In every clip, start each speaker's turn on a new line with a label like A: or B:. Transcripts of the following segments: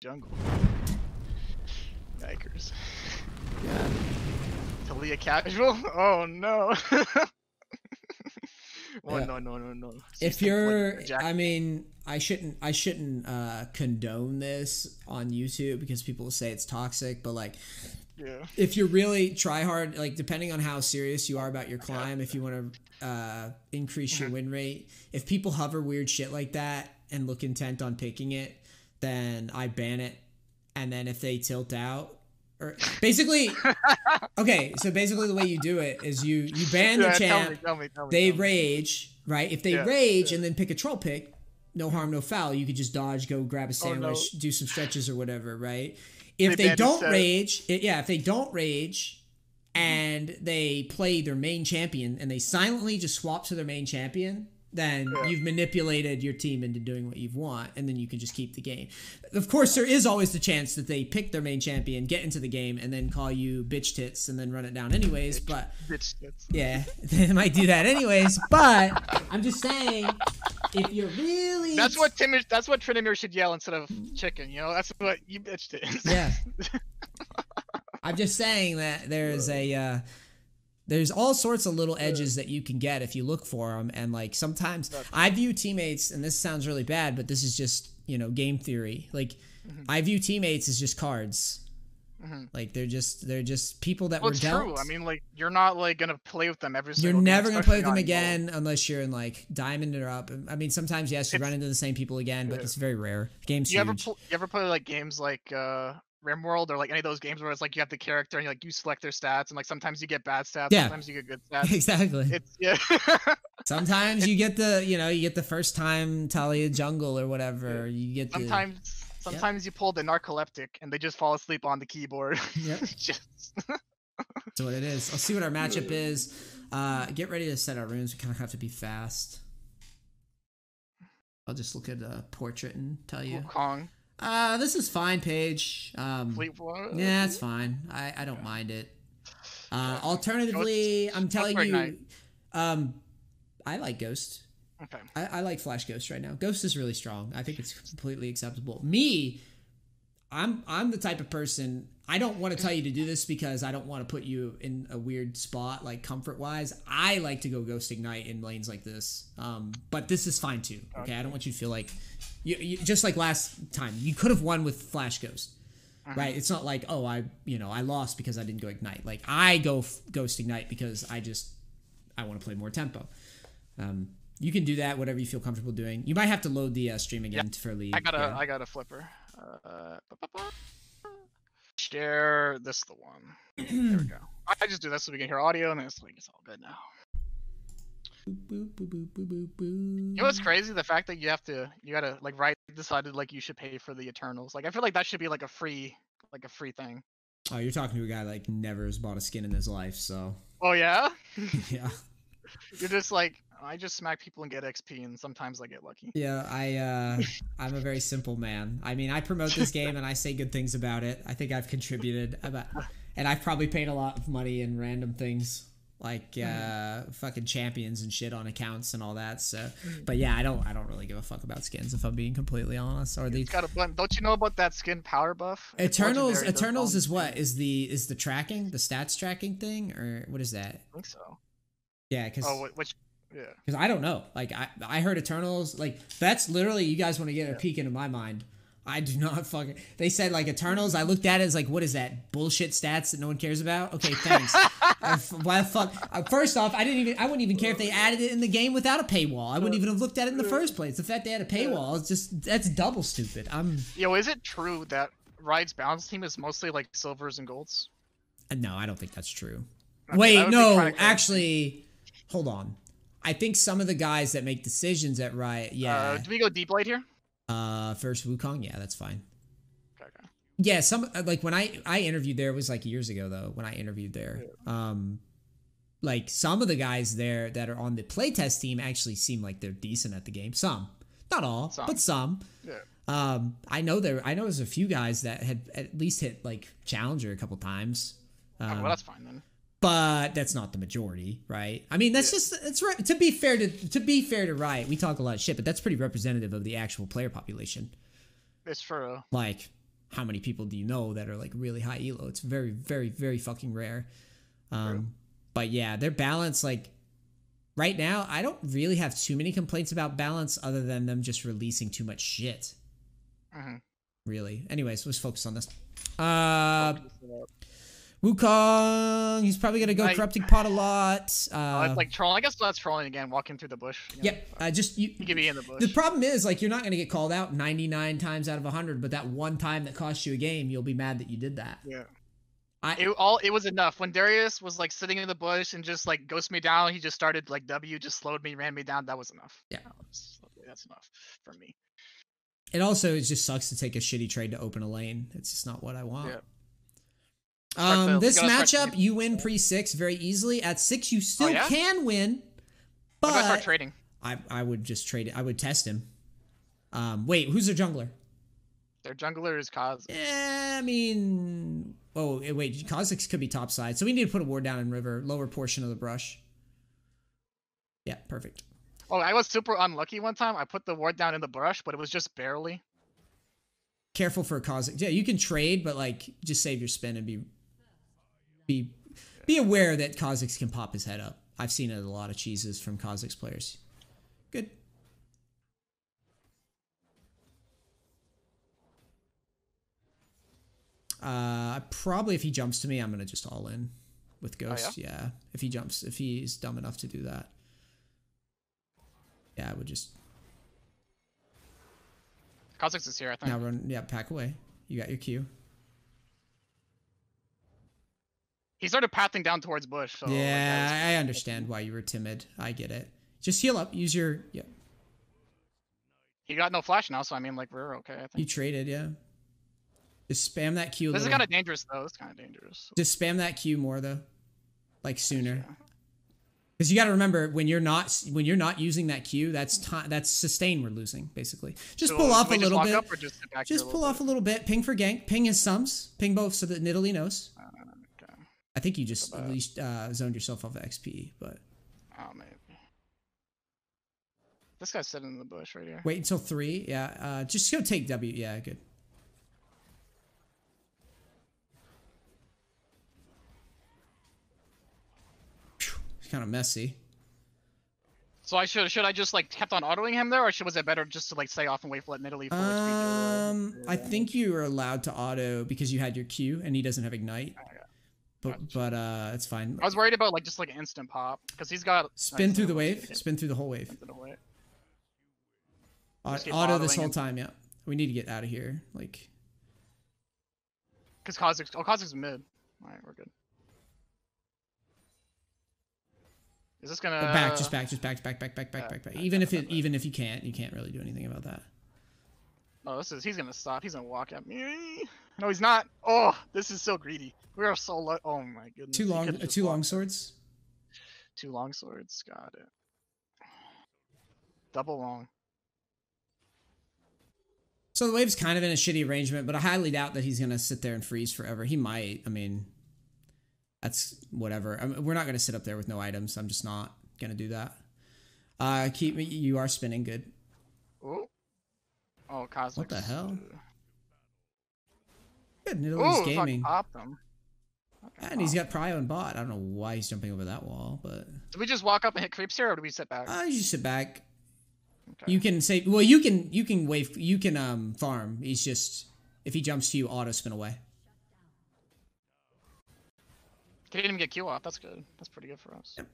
A: jungle. Yikers.
B: Yeah.
A: Talia casual? Oh no. Oh
B: Yeah.
A: no.
B: If you're, I mean, I shouldn't condone this on YouTube because people will say it's toxic, but like,
A: yeah.
B: If you're really try hard, like depending on how serious you are about your climb, if you want to increase your win rate, if people hover weird shit like that and look intent on picking it, then I ban it. And then if they tilt out, or basically, okay, so basically the way you do it is you ban the champ,
A: tell me,
B: they rage, right? If they rage and then pick a troll pick, no harm, no foul. You could just dodge, go grab a sandwich, do some stretches or whatever, right? If they don't rage, if they don't rage and they play their main champion and they silently just swap to their main champion, then you've manipulated your team into doing what you want, and then you can just keep the game. Of course, there is always the chance that they pick their main champion, get into the game, and then call you bitch tits and then run it down anyways. But
A: bitch tits.
B: Yeah, they might do that anyways. But I'm just saying, if you're really
A: that's what Tryn should yell instead of chicken. You know, that's what you bitch tits.
B: Yeah. I'm just saying that there's all sorts of little edges that you can get if you look for them, and like sometimes I view teammates, and this sounds really bad, but this is just, you know, game theory. Like I view teammates as just cards. Like they're just people that were dealt.
A: True. I mean, like you're not like gonna play with them every single
B: You're never
A: game,
B: gonna play with them again unless you're in like diamond or up. I mean, sometimes yes, you run into the same people again, but it's very rare. Game's huge.
A: You ever play like games like RimWorld or like any of those games where it's like you have the character and like you select their stats, and like sometimes you get bad stats, sometimes you get good stats.
B: Exactly.
A: It's
B: Sometimes you get the first time Talia jungle or whatever. You get
A: sometimes you pull the narcoleptic and they just fall asleep on the keyboard.
B: Yep. That's what it is. I'll see what our matchup is. Get ready to set our runes. We kind of have to be fast. I'll just look at a portrait and tell you.
A: Wukong.
B: This is fine, Paige. Yeah, it's fine. I don't mind it. Alternatively, I'm telling you, I like Ghost.
A: Okay.
B: I like Flash Ghost right now. Ghost is really strong. I think it's completely acceptable. I'm the type of person, I don't want to tell you to do this because I don't want to put you in a weird spot, like comfort-wise. I like to go Ghost Ignite in lanes like this. But this is fine too. Okay, I don't want you to feel like you just like last time. You could have won with Flash Ghost. Right? It's not like, oh, I lost because I didn't go Ignite. Like I go Ghost Ignite because I want to play more tempo. You can do that, whatever you feel comfortable doing. You might have to load the stream again for League.
A: I got a flipper. Share this the one. There we go. I just do this so we can hear audio, and it's like it's all good now. You know what's crazy? The fact that you gotta like decided like you should pay for the Eternals. Like I feel like that should be like a free thing.
B: Oh, you're talking to a guy like never has bought a skin in his life, so.
A: Oh yeah.
B: Yeah.
A: You're just like, I just smack people and get XP, and sometimes I get lucky.
B: Yeah, I'm a very simple man. I mean, I promote this game and I say good things about it. I think I've contributed and I've probably paid a lot of money in random things like fucking champions and shit on accounts and all that. So, but yeah, I don't really give a fuck about skins if I'm being completely honest. Or
A: got a button. Don't you know about that skin power buff?
B: Eternals is what is the tracking, the stats tracking thing, or what is that?
A: I think so.
B: Yeah, because
A: yeah.
B: Because I don't know. Like I heard Eternals. Like that's literally, you guys want to get a peek into my mind. I do not fucking. They said like Eternals. I looked at it as like, what is that bullshit stats that no one cares about? Okay, thanks. Why the fuck? First off, I wouldn't even care if they added it in the game without a paywall. I wouldn't even have looked at it in the first place. The fact they had a paywall is just, that's double stupid.
A: Yo, is it true that Riot's balance team is mostly like silvers and golds?
B: No, I don't think that's true.
A: Okay,
B: wait, no, actually, hold on. I think some of the guys that make decisions at Riot, yeah.
A: Do we go deep light here?
B: First Wukong, yeah, that's fine.
A: Okay.
B: Yeah, some like when I interviewed there, it was like years ago though. When I interviewed there, like some of the guys there that are on the playtest team actually seem like they're decent at the game. Some, not all, but some.
A: Yeah.
B: I know there's a few guys that had at least hit like Challenger a couple times.
A: Well, that's fine then.
B: But that's not the majority, right? I mean, that's just, it's right. To be fair to Riot, we talk a lot of shit, but that's pretty representative of the actual player population.
A: It's true.
B: Like, how many people do you know that are like really high elo? It's very, very, very fucking rare. But yeah, their balance, like right now, I don't really have too many complaints about balance other than them just releasing too much shit. Really. Anyways, let's focus on this. Wukong, he's probably gonna go corrupting pot a lot.
A: Like trolling. I guess that's trolling again. Walking through the bush.
B: Yep. You
A: can be in the bush.
B: The problem is, like, you're not gonna get called out 99 times out of 100, but that one time that cost you a game, you'll be mad that you did that.
A: Yeah. It was enough when Darius was like sitting in the bush and just like ghosted me down. He just started like just slowed me, ran me down. That was enough.
B: Yeah.
A: That's enough for me.
B: It also just sucks to take a shitty trade to open a lane. It's just not what I want.
A: Yeah.
B: This matchup, you win pre-6 very easily. At 6, you still can win, but
A: I start trading.
B: I would just trade it. I would test him. Wait, who's their jungler?
A: Their jungler is Kha'Zix.
B: Yeah, I mean, oh wait, Kha'Zix could be top side, so we need to put a ward down in river, lower portion of the brush. Yeah, perfect.
A: Oh, I was super unlucky one time. I put the ward down in the brush, but it was just barely.
B: Careful for Kha'Zix. Yeah, you can trade, but like just save your spin and be aware that Kha'Zix can pop his head up. I've seen it a lot of cheeses from Kha'Zix players. Good. Probably if he jumps to me, I'm gonna just all in with Ghost. Yeah, if he's dumb enough to do that. Yeah, I would just.
A: Kha'Zix is here, I think.
B: Now run, yeah, pack away. You got your Q.
A: He started pathing down towards bush. So
B: yeah, like, I understand why you were timid. I get it. Just heal up. Use your. Yeah.
A: He got no flash now, so I mean, like, we're okay, I think.
B: You traded, yeah. Just spam that Q.
A: This is kind of dangerous, though. It's kind of dangerous.
B: Just spam that Q more, though. Like, sooner. Because you got to remember, when you're not using that Q, that's sustain we're losing, basically. Just pull off a little bit. Just pull off a little bit. Ping for gank. Ping his sums. Ping both so that Nidalee knows.
A: Okay.
B: I think you just at least zoned yourself off of XP, but.
A: Oh, maybe. This guy's sitting in the bush right here.
B: Wait until 3. Yeah. Just go take W. Yeah, good. It's kind of messy.
A: So should I just like kept on autoing him there, or was it better just to like stay off and wait for let Nidalee full XP?
B: I think you were allowed to auto because you had your Q and he doesn't have ignite. But it's fine.
A: I was worried about like just like an instant pop because he's got
B: spin through the wave. Spin through the whole wave. Auto this whole time. Yeah, we need to get out of here. Like,
A: because Kha'Zix is mid. All right, we're good. Is this gonna
B: just back. Even if you can't really do anything about that.
A: Oh, he's gonna stop. He's gonna walk at me. No, he's not. Oh, this is so greedy. We are so low. Oh my goodness.
B: Two long swords.
A: 2 long swords. Got it. Double long.
B: So the wave's kind of in a shitty arrangement, but I highly doubt that he's gonna sit there and freeze forever. He might. I mean, that's whatever. We're not gonna sit up there with no items. I'm just not gonna do that. You are spinning good.
A: Ooh. Oh, Kha'Zix.
B: What the hell? Good, Nidalee's gaming.
A: Popped him.
B: Okay, and he's got prio and bot. I don't know why he's jumping over that wall, but.
A: Do we just walk up and hit creeps here, or do we sit back?
B: You just sit back. Okay. You can say, well, you can wave, you can farm. He's just, if he jumps to you, auto spin away.
A: He didn't even get Q off. That's good. That's pretty good for us.
B: Yep.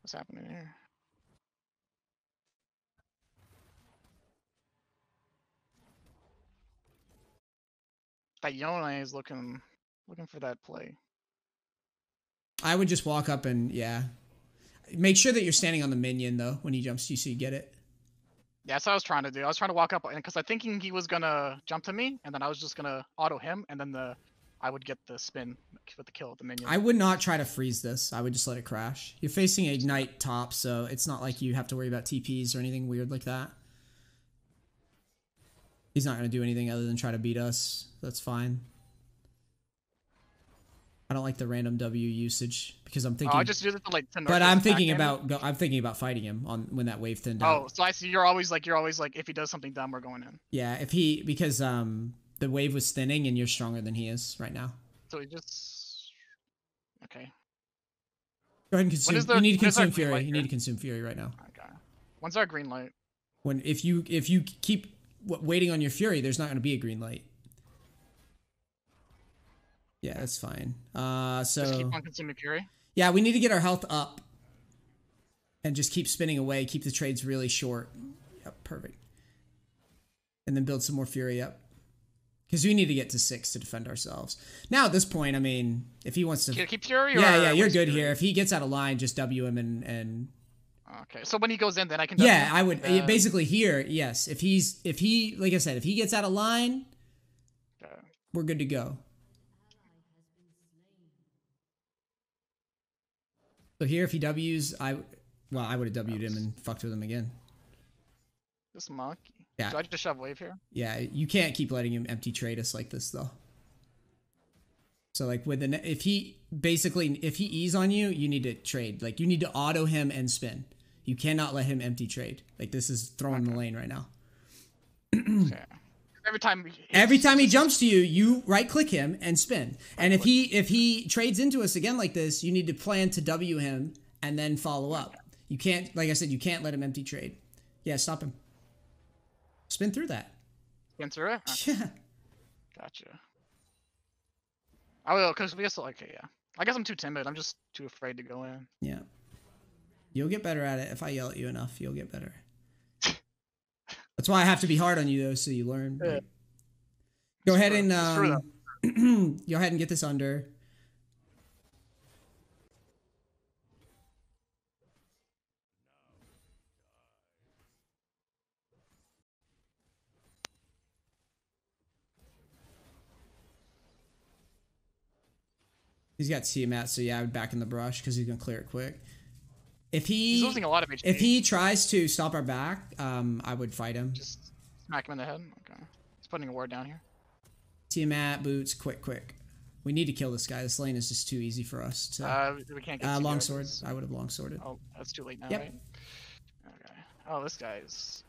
A: What's happening here? That Yone is looking for that play.
B: I would just walk up and make sure that you're standing on the minion though when he jumps to you, so you get it.
A: Yeah, that's what I was trying to do. I was trying to walk up because I'm thinking he was gonna jump to me, and then I was just gonna auto him, and then I would get the spin with the kill with the minion.
B: I would not try to freeze this. I would just let it crash. You're facing Ignite top, so it's not like you have to worry about TPs or anything weird like that. He's not going to do anything other than try to beat us. That's fine. I don't like the random W usage because I'm thinking.
A: I just use it to like.
B: But I'm thinking about fighting him on when that wave thinned out.
A: Oh, so I see. You're always like if he does something dumb, we're going in.
B: Yeah, because the wave was thinning, and you're stronger than he is right now.
A: So he just okay.
B: Go ahead and consume. You need to consume Fury. You need to consume Fury right now.
A: Okay. When's our green light?
B: When if you keep waiting on your Fury, there's not going to be a green light. Yeah, that's fine. So
A: just keep on consuming Fury.
B: Yeah, we need to get our health up, and just keep spinning away. Keep the trades really short. Yep, perfect. And then build some more Fury up. Because we need to get to 6 to defend ourselves. Now at this point, I mean, if he wants to
A: keep Fury,
B: yeah, you're good here. If he gets out of line, just W him and.
A: Okay, so when he goes in, then I can.
B: Yeah, I would basically here. Yes, if he like I said, if he gets out of line, we're good to go. So here, if he W's, I would have W'd him and fucked with him again.
A: This monkey.
B: Yeah.
A: Do I just shove wave here?
B: Yeah, you can't keep letting him empty trade us like this though. So like with if he E's on you, you need to trade. Like you need to auto him and spin. You cannot let him empty trade. Like this is throwing the lane right now.
A: Okay.
B: Every time he jumps to you, you right click him and spin. And if he trades into us again like this, you need to plan to W him and then follow up. You can't, like I said, you can't let him empty trade. Yeah, stop him. Spin through that.
A: Spin through it?
B: Okay. Yeah.
A: Gotcha. I will, because we also, okay, yeah. I guess I'm too timid. I'm just too afraid to go in.
B: Yeah. You'll get better at it. If I yell at you enough, you'll get better. That's why I have to be hard on you, though, so you learn. Yeah. Go ahead and go ahead and get this under. He's got Tiamat, so yeah, I would back in the brush because he's gonna clear it quick. He's
A: losing a lot of HP.
B: If he tries to stop our back, I would fight him.
A: Just smack him in the head. Okay. He's putting a ward down here.
B: Tiamat, boots, quick. We need to kill this guy. This lane is just too easy for us to.
A: We can't get
B: longsword. I would have longsworded.
A: Oh, that's too late now,
B: yep.
A: Right? Okay. Oh, this guy's.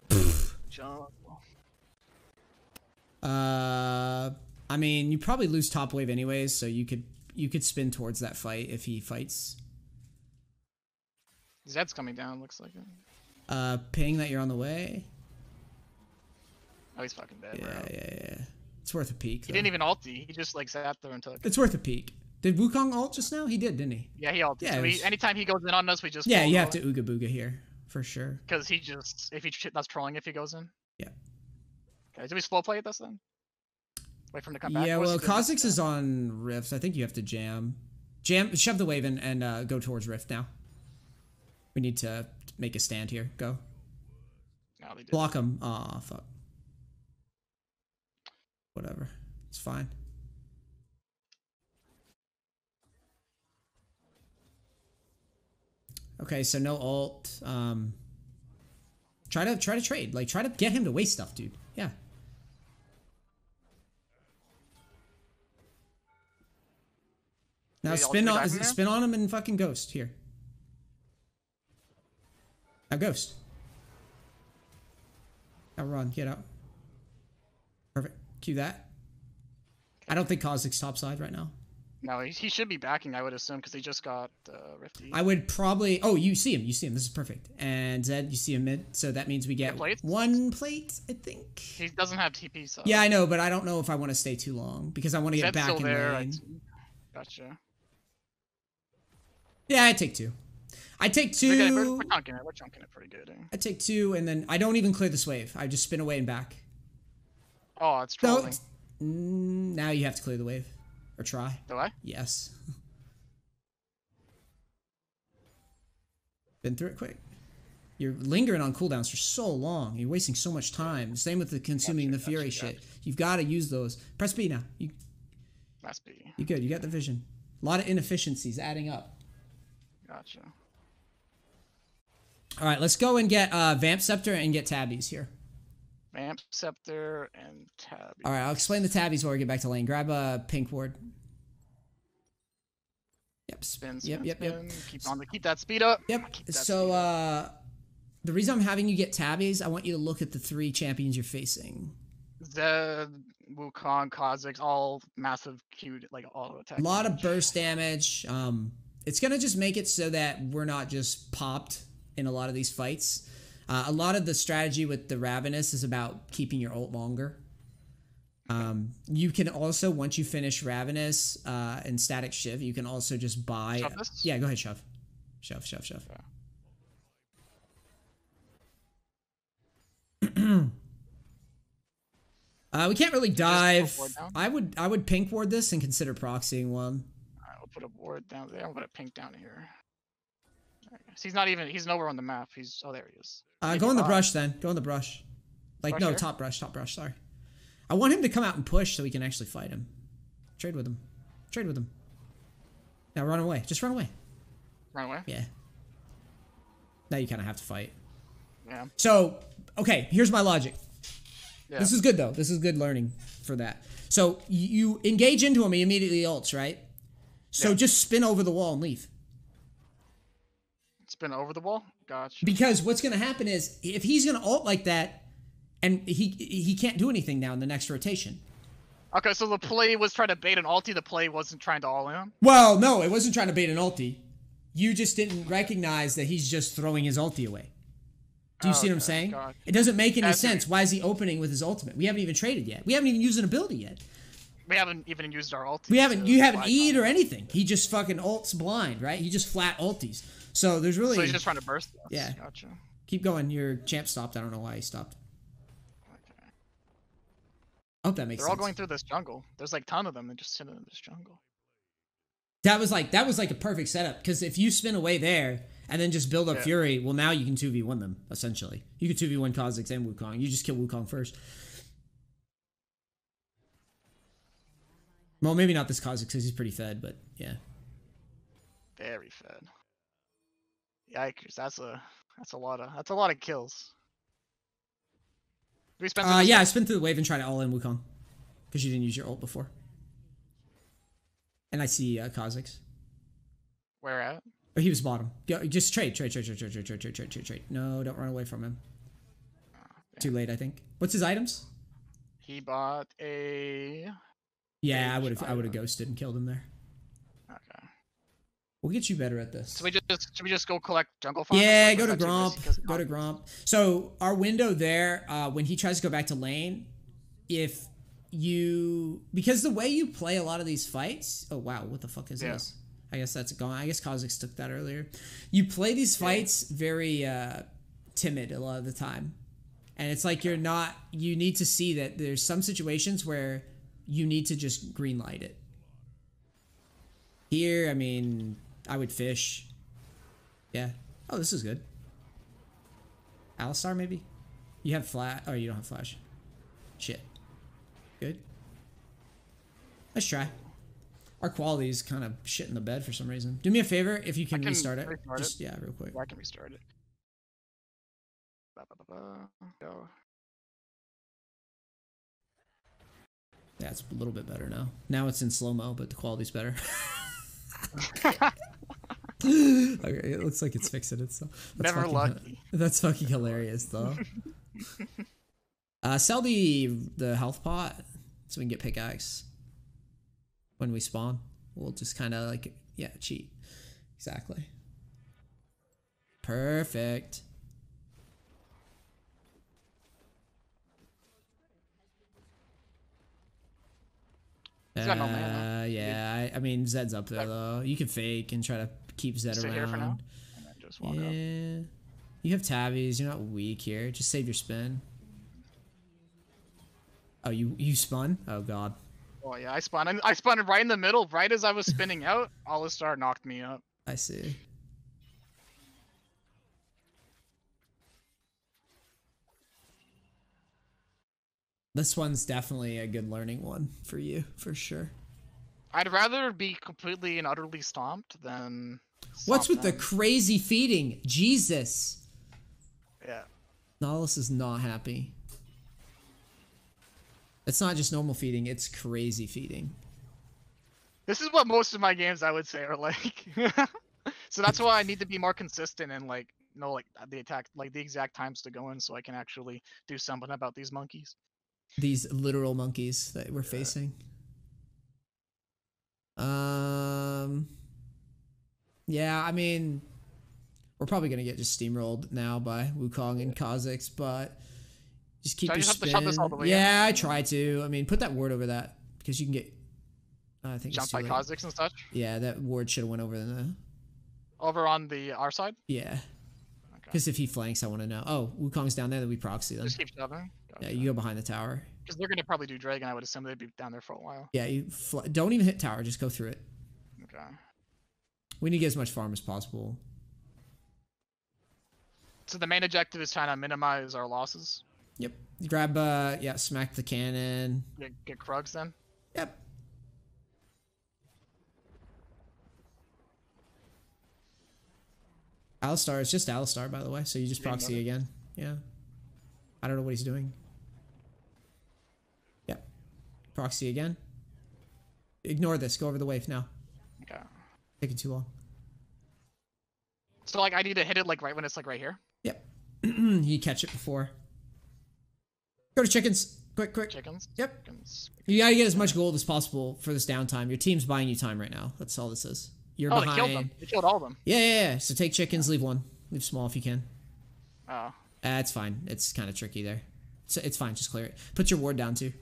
B: I mean, you probably lose top wave anyways, so you could spin towards that fight if he fights.
A: Zed's coming down, looks like it.
B: Ping that you're on the way.
A: Oh, he's fucking dead,
B: yeah,
A: bro.
B: Yeah. It's worth a peek.
A: He didn't even ulti. He just like sat there and took.
B: It's worth a peek. Did Wukong ult just now? He did, didn't he?
A: Yeah, he ulted. Yeah, so anytime he goes in on us, we just.
B: Yeah, you have to Ooga Booga here for sure.
A: Because he just that's trolling if he goes in.
B: Yeah.
A: Okay, do we slow play it this then? Wait for him to come back.
B: Yeah, well, Kha'Zix is on Rift. I think you have to jam, shove the wave in and go towards Rift now. We need to make a stand here. Go.
A: No, they did.
B: Block him. Aw, fuck. Whatever. It's fine. Okay, so no ult. Try to trade. Like, try to get him to waste stuff, dude. Yeah. Now spin on him and fucking ghost here. Now ghost. Now run, get out. Perfect. Cue that. I don't think Kha'Zix's topside right now.
A: No, he should be backing, I would assume, because he just got Rifty.
B: I would probably. Oh, you see him. This is perfect. And Zed, you see him mid. So that means we get one plate, I think.
A: He doesn't have TP, so.
B: Yeah, I know, but I don't know if I want to stay too long because I want to get back in lane.
A: Gotcha.
B: Yeah, I take 2. I take 2.
A: We're chunking it pretty good. Eh?
B: I take 2, and then I don't even clear this wave. I just spin away and back.
A: Oh, it's trolling.
B: Now you have to clear the wave. Or try.
A: Do I?
B: Yes. Been through it quick. You're lingering on cooldowns for so long. You're wasting so much time. Same with the consuming the Fury shit. You've got to use those. Press B now.
A: Press B.
B: You good. You got the vision. A lot of inefficiencies adding up.
A: Gotcha.
B: All right, let's go and get Vamp Scepter and get Tabbies here.
A: Vamp Scepter and Tabbies.
B: All right, I'll explain the Tabbies while we get back to lane. Grab a pink ward. Yep.
A: Spin.
B: Yep.
A: Keep that speed up.
B: Yep. So the reason I'm having you get Tabbies, I want you to look at the 3 champions you're facing.
A: Zed, Wukong, Kha'Zix, all massive Q, like all attack.
B: A lot of burst damage. It's gonna just make it so that we're not just popped in a lot of these fights. A lot of the strategy with the Ravenous is about keeping your ult longer. You can also, once you finish Ravenous and Static Shiv, you can also just buy.
A: Shove this?
B: Yeah, go ahead, shove. Shove.
A: Okay.
B: We can't really dive. I would pink ward this and consider proxying one.
A: Alright, we'll put a ward down there. I'll put a pink down here. He's nowhere on the map. Oh, there he is.
B: Go in the brush then. Go in the brush. Like, no, top brush, sorry. I want him to come out and push so we can actually fight him. Trade with him. Now run away. Just run away.
A: Run away?
B: Yeah. Now you kind of have to fight.
A: Yeah.
B: So, okay, here's my logic.
A: Yeah.
B: This is good, though. This is good learning for that. So, you engage into him, he immediately ults, right? So, just spin over the wall and leave.
A: Spin over the wall? Gotcha.
B: Because what's going to happen is, if he's going to ult like that, and he can't do anything now in the next rotation.
A: Okay, so the play was trying to bait an ulti, the play wasn't trying to all in?
B: Well, no, it wasn't trying to bait an ulti. You just didn't recognize that he's just throwing his ulti away. Do you see what I'm saying?
A: God.
B: It doesn't make any sense. Why is he opening with his ultimate? We haven't even traded yet. We haven't even used an ability yet.
A: We haven't even used our ulti.
B: You haven't E'd or anything. He just fucking ults blind, right? He just flat ultis. So there's really...
A: So he's just trying to burst us.
B: Yeah.
A: Gotcha.
B: Keep going. Your champ stopped. I don't know why he stopped.
A: Okay.
B: I hope that makes sense.
A: They're all going through this jungle. There's like a ton of them that just sit in this jungle.
B: That was like a perfect setup, because if you spin away there and then just build up Fury, well, now you can 2v1 them, essentially. You can 2v1 Kha'Zix and Wukong. You just kill Wukong first. Well, maybe not this Kha'Zix because he's pretty fed, but yeah.
A: Very fed. Yikes, that's a lot of kills. Do we spend
B: yeah, I spin through the wave and try to all in Wukong. Because you didn't use your ult before. And I see Kha'Zix.
A: Where at?
B: Or he was bottom. Go, just trade. No, don't run away from him. Too late, I think. What's his items?
A: He bought a...
B: Yeah, I would have ghosted and killed him there.
A: Okay.
B: We'll get you better at this.
A: So should we just go collect jungle farm?
B: Yeah, go to Gromp. Go to Gromp. So our window there, when he tries to go back to lane, because the way you play a lot of these fights... Oh, wow, what the fuck is this? I guess that's gone. I guess Kha'Zix took that earlier. You play these fights very timid a lot of the time. And it's like you need to see that there's some situations where you need to just greenlight it. Here, I mean, I would fish. Yeah. Oh, this is good. Alistar, maybe? You have flash. Oh, you don't have flash. Shit. Good. Let's try. Our quality is kind of shit in the bed for some reason. Do me a favor if you can restart it. Just, yeah, real quick.
A: I can restart it. Go.
B: Yeah, it's a little bit better now. Now it's in slow-mo, but the quality's better. Okay, it looks like it's fixing itself.
A: Never lucky.
B: That's fucking hilarious, though. Sell the health pot so we can get pickaxe when we spawn. We'll just kind of like, yeah, cheat. Exactly. Perfect. Yeah, I mean, Zed's up there, though. You can fake and try to keep Zed around.
A: Here for now, and then just walk up.
B: You have tabbies. You're not weak here. Just save your spin. Oh, you spun? Oh, God.
A: Oh, yeah, I spun. I spun right in the middle. Right as I was spinning out, Alistar knocked me up.
B: I see. This one's definitely a good learning one for you, for sure.
A: I'd rather be completely and utterly stomped than...
B: What's with the crazy feeding? Jesus.
A: Yeah.
B: Nautilus is not happy. It's not just normal feeding, it's crazy feeding.
A: This is what most of my games, I would say, are like. So that's why I need to be more consistent and like know like the exact times to go in so I can actually do something about these monkeys.
B: these literal monkeys that we're facing. Yeah, I mean, we're probably gonna get just steamrolled now by Wukong and Kha'Zix, but just keep your spin. Yeah, I try to. I mean, put that ward over that because you can get. I think
A: jump by Kha'Zix and such.
B: Yeah, that ward should have went over the.
A: Over on our side.
B: Yeah. Because if he flanks, I want to know. Oh, Wukong's down there, then we proxy them.
A: Just keep shoving.
B: Yeah, you go behind the tower.
A: Because they're gonna probably do Dragon. I would assume they'd be down there for a while.
B: Yeah, you don't even hit tower. Just go through it.
A: Okay.
B: We need to get as much farm as possible.
A: So the main objective is trying to minimize our losses.
B: Yep. Grab yeah, smack the cannon.
A: Get Krugs then.
B: Yep. Alistar is just Alistar, by the way. So you just proxy again. Yeah. I don't know what he's doing. Yep. Proxy again. Ignore this. Go over the wave now.
A: Okay.
B: Taking too long.
A: So like I need to hit it like right when it's like right here?
B: Yep. You catch it before. Go to chickens. Quick.
A: Chickens?
B: Yep.
A: Chickens.
B: You gotta get as much gold as possible for this downtime. Your team's buying you time right now. That's all this is. You're behind.
A: They killed them. They killed all of them.
B: Yeah. So take chickens, leave one. Leave small if you can.
A: Oh.
B: It's fine. It's kind of tricky there. It's fine. Just clear it. Put your ward down too.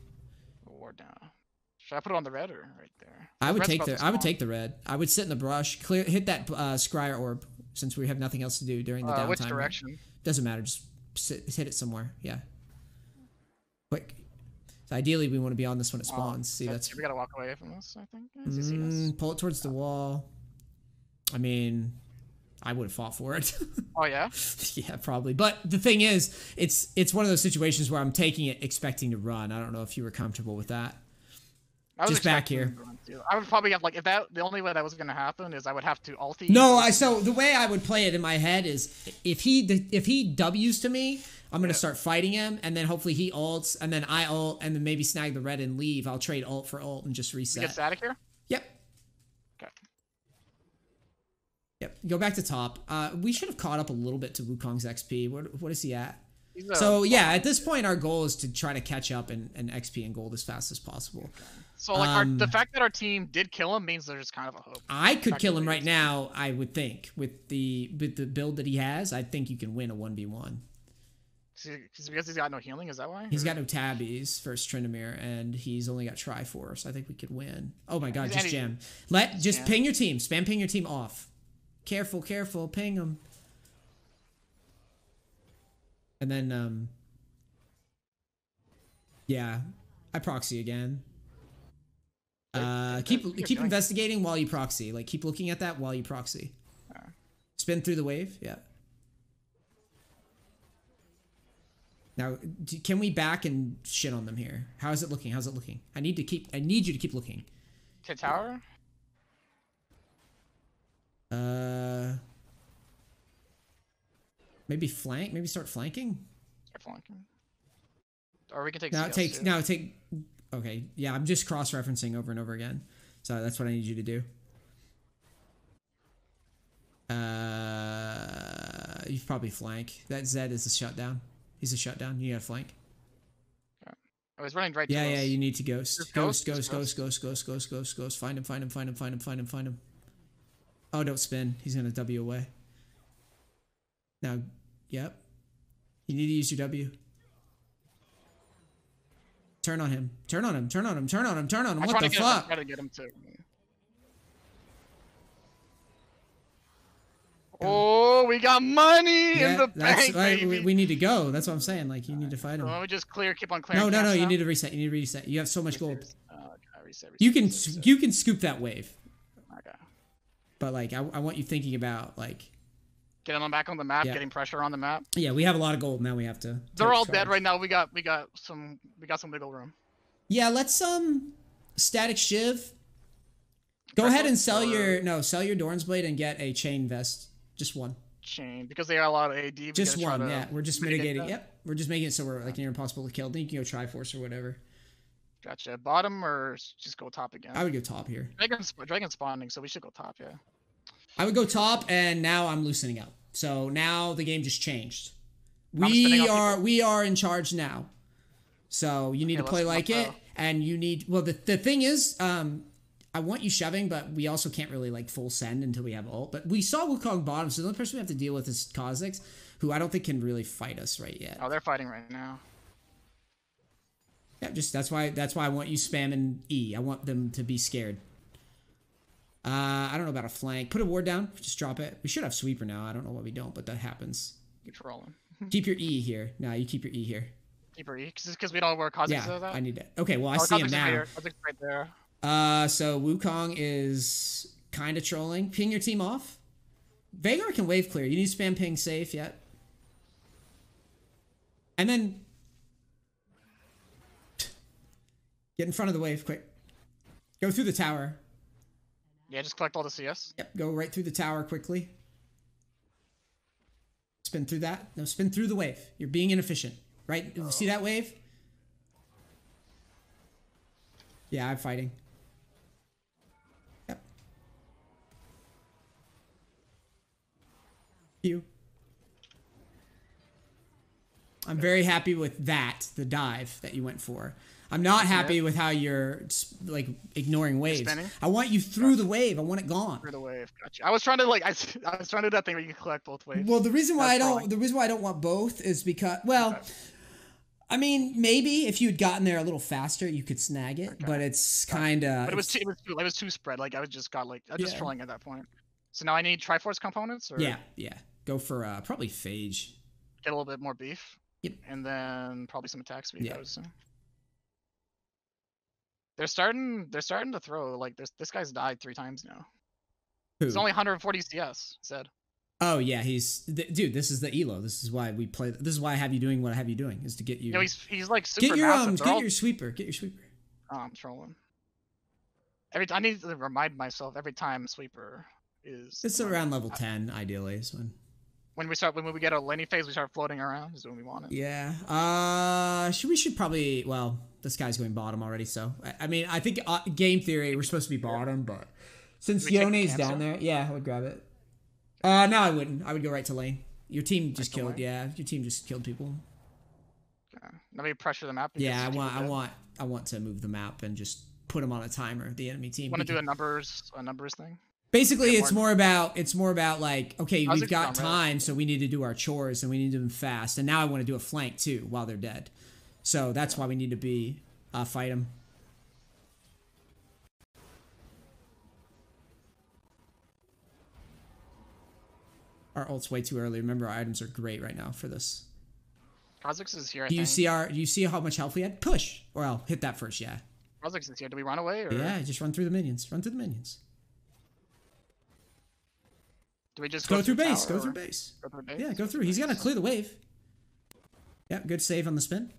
A: Ward down. Should I put it on the red or right there?
B: I would take the red. I would sit in the brush. Hit that scryer orb since we have nothing else to do during the downtime.
A: Which direction?
B: Doesn't matter. Just hit it somewhere. Yeah. Quick. So ideally, we want to be on this when it spawns. See, that's.
A: We gotta walk away from this. I think.
B: Pull it towards the wall. I mean, I would have fought for it.
A: Oh yeah.
B: Yeah, probably. But the thing is, it's one of those situations where I'm taking it expecting to run. I don't know if you were comfortable with that. Just back here.
A: I would probably have like the only way that was gonna happen is I would have to ulti.
B: No, so the way I would play it in my head is if he W's to me, I'm gonna start fighting him, and then hopefully he ults, and then I ult, and then maybe snag the red and leave. I'll trade ult for ult and just reset.
A: Get static here.
B: Yep.
A: Okay.
B: Yep. Go back to top. We should have caught up a little bit to Wukong's XP. What is he at? So yeah, at this point, our goal is to try to catch up and XP and gold as fast as possible. Okay.
A: So like the fact that our team did kill him means there's kind of a hope.
B: I could kill him right now. I would think with the build that he has, I think you can win a 1v1.
A: Because he's got no healing, is that why?
B: He's got no tabbies first Tryndamere, and he's only got Triforce. I think we could win. Oh my god, just jam. Just ping your team. Spam ping your team off. Careful, ping them. And then, yeah, I proxy again. Keep investigating while you proxy. Like, keep looking at that while you proxy. Spin through the wave, yeah. Now, can we back and shit on them here? How is it looking? How's it looking? I need you to keep looking.
A: To tower?
B: Maybe flank. Maybe start flanking.
A: Start flanking. Or we can take.
B: Take. Okay. Yeah, I'm just cross-referencing over and over again. So that's what I need you to do. You probably flank. That Zed is a shutdown. He's a shutdown. You gotta flank.
A: Okay. I was running right.
B: Yeah. You need to ghost. Ghost. Find him. Oh, don't spin. He's gonna W away. Now, yep. You need to use your W. Turn on him. What the fuck?
A: I try to get him to. Oh, we got money in the bank, baby.
B: We need to go. That's what I'm saying. Like, you need to fight him.
A: So let me just keep on clearing.
B: No. You need to reset. You have so much gold.
A: Reset.
B: You can scoop that wave.
A: Okay.
B: But like, I want you thinking about like.
A: Getting them back on the map, getting pressure on the map.
B: Yeah, we have a lot of gold now. We have to.
A: They're all dead right now. We got some wiggle room.
B: Yeah, let's static shiv. Go ahead and sell your Doran's Blade and get a chain vest. Just one.
A: Chain, because they got a lot of AD.
B: Just one, yeah. We're just mitigating. Yep, we're just making it so we're like near impossible to kill. Then you can go Triforce or whatever.
A: Gotcha. Bottom or just go top again?
B: I would go top here.
A: Dragon spawning, so we should go top, yeah.
B: I would go top, and now I'm loosening up. So now the game just changed. We are in charge now. So you need to play like it, and you need. Well, the thing is, I want you shoving, but we also can't really like full send until we have ult. But we saw Wukong bottom, so the only person we have to deal with is Kha'Zix, who I don't think can really fight us right yet.
A: Oh, they're fighting right now.
B: Yeah, just that's why I want you spamming E. I want them to be scared. I don't know about a flank. Put a ward down. Just drop it. We should have sweeper now. I don't know why we don't, but that happens.
A: Keep trolling.
B: Keep your E here. No, you keep your E here.
A: Keep your E, because we don't know where Kha'Zix is at.
B: I need that. Okay, well I see him now.
A: Kha'Zix right there.
B: So Wukong is kind of trolling. Ping your team off. Veigar can wave clear. You need to spam ping safe yet. And then get in front of the wave quick. Go through the tower.
A: Yeah, just collect all the CS.
B: Yep, go right through the tower quickly. Spin through that. No, spin through the wave. You're being inefficient. Right? Oh. See that wave? Yeah, I'm fighting. Yep. You. I'm very happy with that, the dive that you went for. I'm not happy with how you're like ignoring waves. I want you through the wave. I want it gone.
A: Through the wave. Gotcha. I was trying to like I was trying to do that thing where you can collect both waves.
B: Well, the reason why I don't want both is because I mean, maybe if you had gotten there a little faster, you could snag it, but it's kind of.
A: But it was too spread. Like I was just trolling at that point. So now I need Triforce components. Or
B: yeah. Go for probably Phage.
A: Get a little bit more beef.
B: Yep.
A: And then probably some attack speed. Yeah. I would assume. They're starting to throw like this guy's died 3 times now.
B: Who?
A: He's only 140 CS. Said.
B: Oh yeah, dude. This is the elo. This is why we play. This is why I have you doing what I have you doing is to get you.
A: No, he's like super
B: massive. Get your sweeper. Get your sweeper.
A: Oh, I'm trolling. I need to remind myself every time sweeper is.
B: It's around level 10 ideally. Is when
A: we get a laning phase, we start floating around. Is when we want it.
B: Yeah. We should probably. Well, this guy's going bottom already. So I mean, I think game theory we're supposed to be bottom, but since Yone's down there, yeah, I would grab it. No, I wouldn't. I would go right to lane. Your team just killed. Yeah, your team just killed people.
A: Okay. Let me pressure the map.
B: Yeah, I want to move the map and just put them on a timer. The enemy team.
A: Want to do a numbers thing?
B: Basically, it's more about like, okay, we've got time, so we need to do our chores and we need to do them fast. And now I want to do a flank too while they're dead. So that's why we need to be fight them. Our ult's way too early. Remember, our items are great right now for this.
A: Kha'Zix is here.
B: Do you see how much health we had? Push, or I'll hit that first. Yeah.
A: Kha'Zix is here. Do we run away? Or?
B: Yeah, just run through the minions. Run through the minions.
A: Do we just
B: go through base? Go through base. Yeah, go through. He's gonna clear the wave. Yeah, good save on the spin.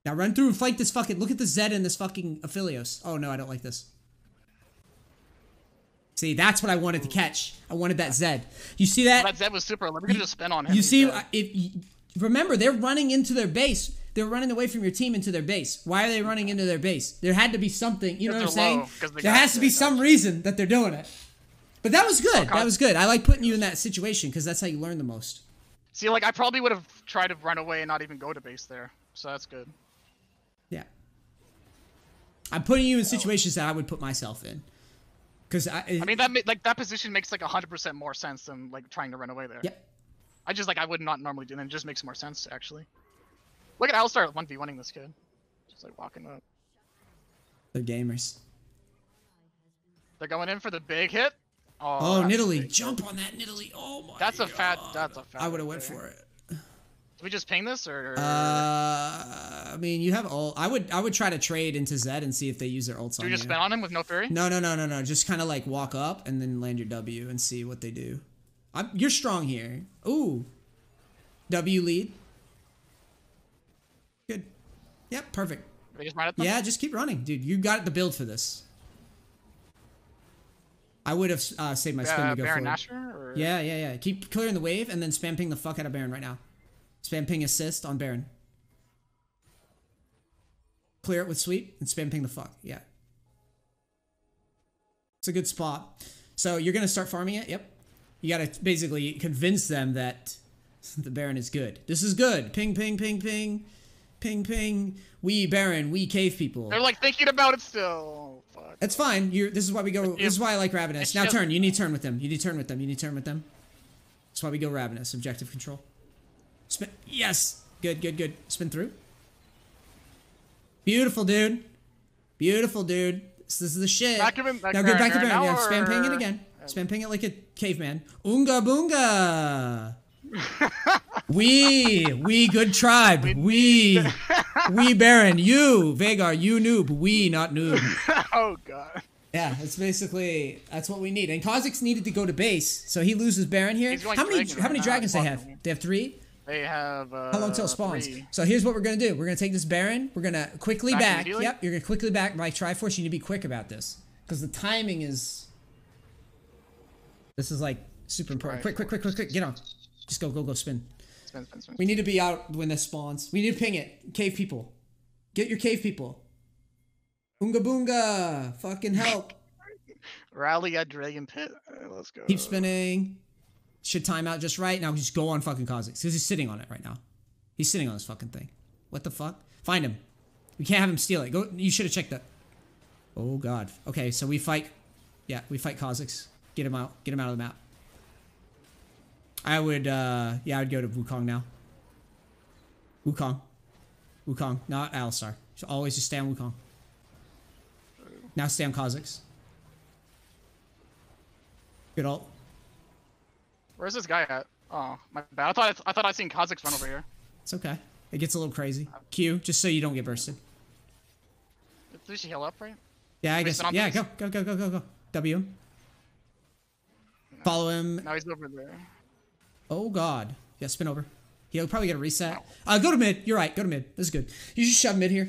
B: Now run through and flank this fucking. Look at the Zed in this fucking Aphelios. Oh no, I don't like this. See, that's what I wanted to catch. I wanted that Zed. You see that?
A: That Zed was super. We're gonna just spin on him.
B: You see, remember, they're running into their base. They're running away from your team into their base. Why are they running into their base? There had to be something. You know what I'm saying? There has to be some reason that they're doing it. But that was good. That was good. I like putting you in that situation because that's how you learn the most.
A: See, like I probably would have tried to run away and not even go to base there. So that's good.
B: Yeah. I'm putting you in situations that I would put myself in. Because I
A: mean that position makes like 100% more sense than like trying to run away there.
B: Yep.
A: I would not normally do that. It just makes more sense actually. Look at Alistar 1v1ing this kid. Just like walking up.
B: They're gamers.
A: They're going in for the big hit.
B: Oh, Nidalee. Jump on that, Nidalee. Oh my god.
A: That's a fat. I
B: would have went for it.
A: Do we just ping this or?
B: I mean, you have ult. I would try to trade into Zed and see if they use their ults on you.
A: Do you just spin on him with no fury?
B: No. Just kind of like walk up and then land your W and see what they do. You're strong here. Ooh. W lead. Good. Yep, perfect. Yeah, just keep running, dude. You got the build for this. I would have saved my spin to go
A: Baron
B: forward.
A: Nashor, or?
B: Yeah. Keep clearing the wave and then spam ping the fuck out of Baron right now. Spam ping assist on Baron. Clear it with sweep and spam ping the fuck. Yeah. It's a good spot. So you're going to start farming it? Yep. You got to basically convince them that The Baron is good. This is good. Ping, ping, ping, ping. Ping, ping. We Baron, we cave people.
A: They're like thinking about it still. Oh, fuck.
B: That's fine. This is why we go. This is why I like Ravenous. Now turn. You need to turn with them. You need to turn with them. You need to turn with them. That's why we go Ravenous. Objective control. Spin. Yes. Good, good, good. Spin through. Beautiful, dude. Beautiful, dude. This is the shit.
A: Back of him,
B: now go back to Baron. Yeah, spam ping it again. Spam ping it like a caveman. Oonga boonga. We good tribe. We Baron. You Vagar. You noob. We not noob.
A: Oh god.
B: Yeah, that's what we need. And Kha'Zix needed to go to base, so he loses Baron here. How many dragons they have? They have 3.
A: They have.
B: How long till it spawns?
A: 3.
B: So here's what we're gonna do. We're gonna take this Baron. We're gonna quickly back. Yep, you're gonna quickly back. By Triforce, you need to be quick about this because the timing is. This is like super important. Quick! Get on. Just go! Spin. Spin. We need to be out when this spawns. We need to ping it. Cave people, get your cave people. Oonga boonga! Fucking help!
A: Rally at Dragon Pit. Let's go.
B: Keep spinning. Should time out just right. Now just go on fucking Kha'Zix. Because he's sitting on it right now. He's sitting on this fucking thing. What the fuck? Find him. We can't have him steal it. Go. You should have checked that. Oh god. Okay, so we fight. Yeah, we fight Kha'Zix. Get him out. Get him out of the map. I would go to Wukong now. Wukong, not Alistar. Should always just stay on Wukong. Now stay on Kha'Zix. Good ult.
A: Where's this guy at? Oh, my bad. I thought I'd seen Kha'Zix run over here.
B: It's okay. It gets a little crazy. Q, just so you don't get bursted.
A: Did she heal up, right?
B: Yeah, I guess. Yeah, go. W him. No. Follow him.
A: Now he's over there.
B: Oh god. Yeah, spin over. He'll probably get a reset. Go to mid. You're right. Go to mid. This is good. You should shove mid here.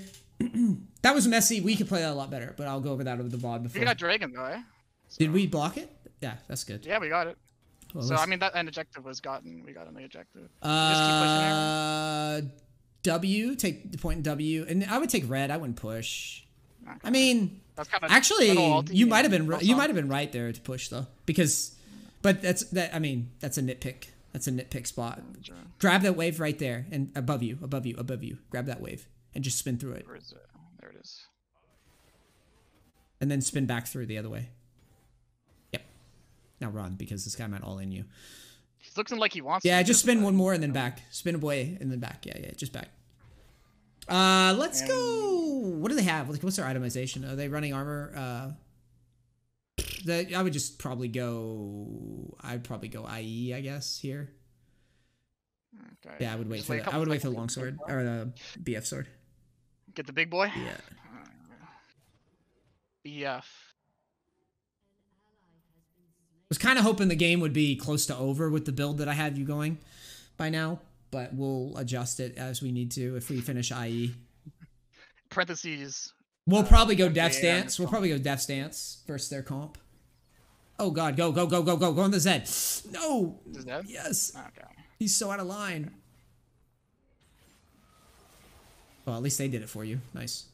B: That was messy. We could play that a lot better, but I'll go over that over the VOD before.
A: We got Dragon though, eh? So.
B: Did we block it? Yeah, that's good.
A: Yeah, we got it. Well, so I mean that an objective was gotten. We got an objective. Just keep pushing here.
B: W. Take the point in W, and I would take red. I wouldn't push. Okay. I mean,
A: that's kind of
B: actually you might have been right there to push though, because, but that's a nitpick. That's a nitpick spot. Sure. Grab that wave right there and above you. Grab that wave and just spin through it.
A: Where is it? There it is.
B: And then spin back through the other way. Yep. Now run because this guy might all in you.
A: He's looking like he wants.
B: Yeah, just spin one more and then back. Spin away and then back. Yeah, just back. Let's go. What do they have? Like, what's their itemization? Are they running armor? I would just probably go. I'd probably go IE, I guess here. Okay. Yeah, I would wait for the longsword or the BF sword.
A: Get the big boy.
B: Yeah. BF. Was kind of hoping the game would be close to over with the build that I had you going by now, but we'll adjust it as we need to if we finish IE.
A: Parentheses.
B: We'll probably go Death Stance. We'll probably go Death Stance versus their comp. Oh god, go on the Zed. No.
A: Zed?
B: Yes.
A: Okay.
B: He's so out of line. Well, at least they did it for you. Nice.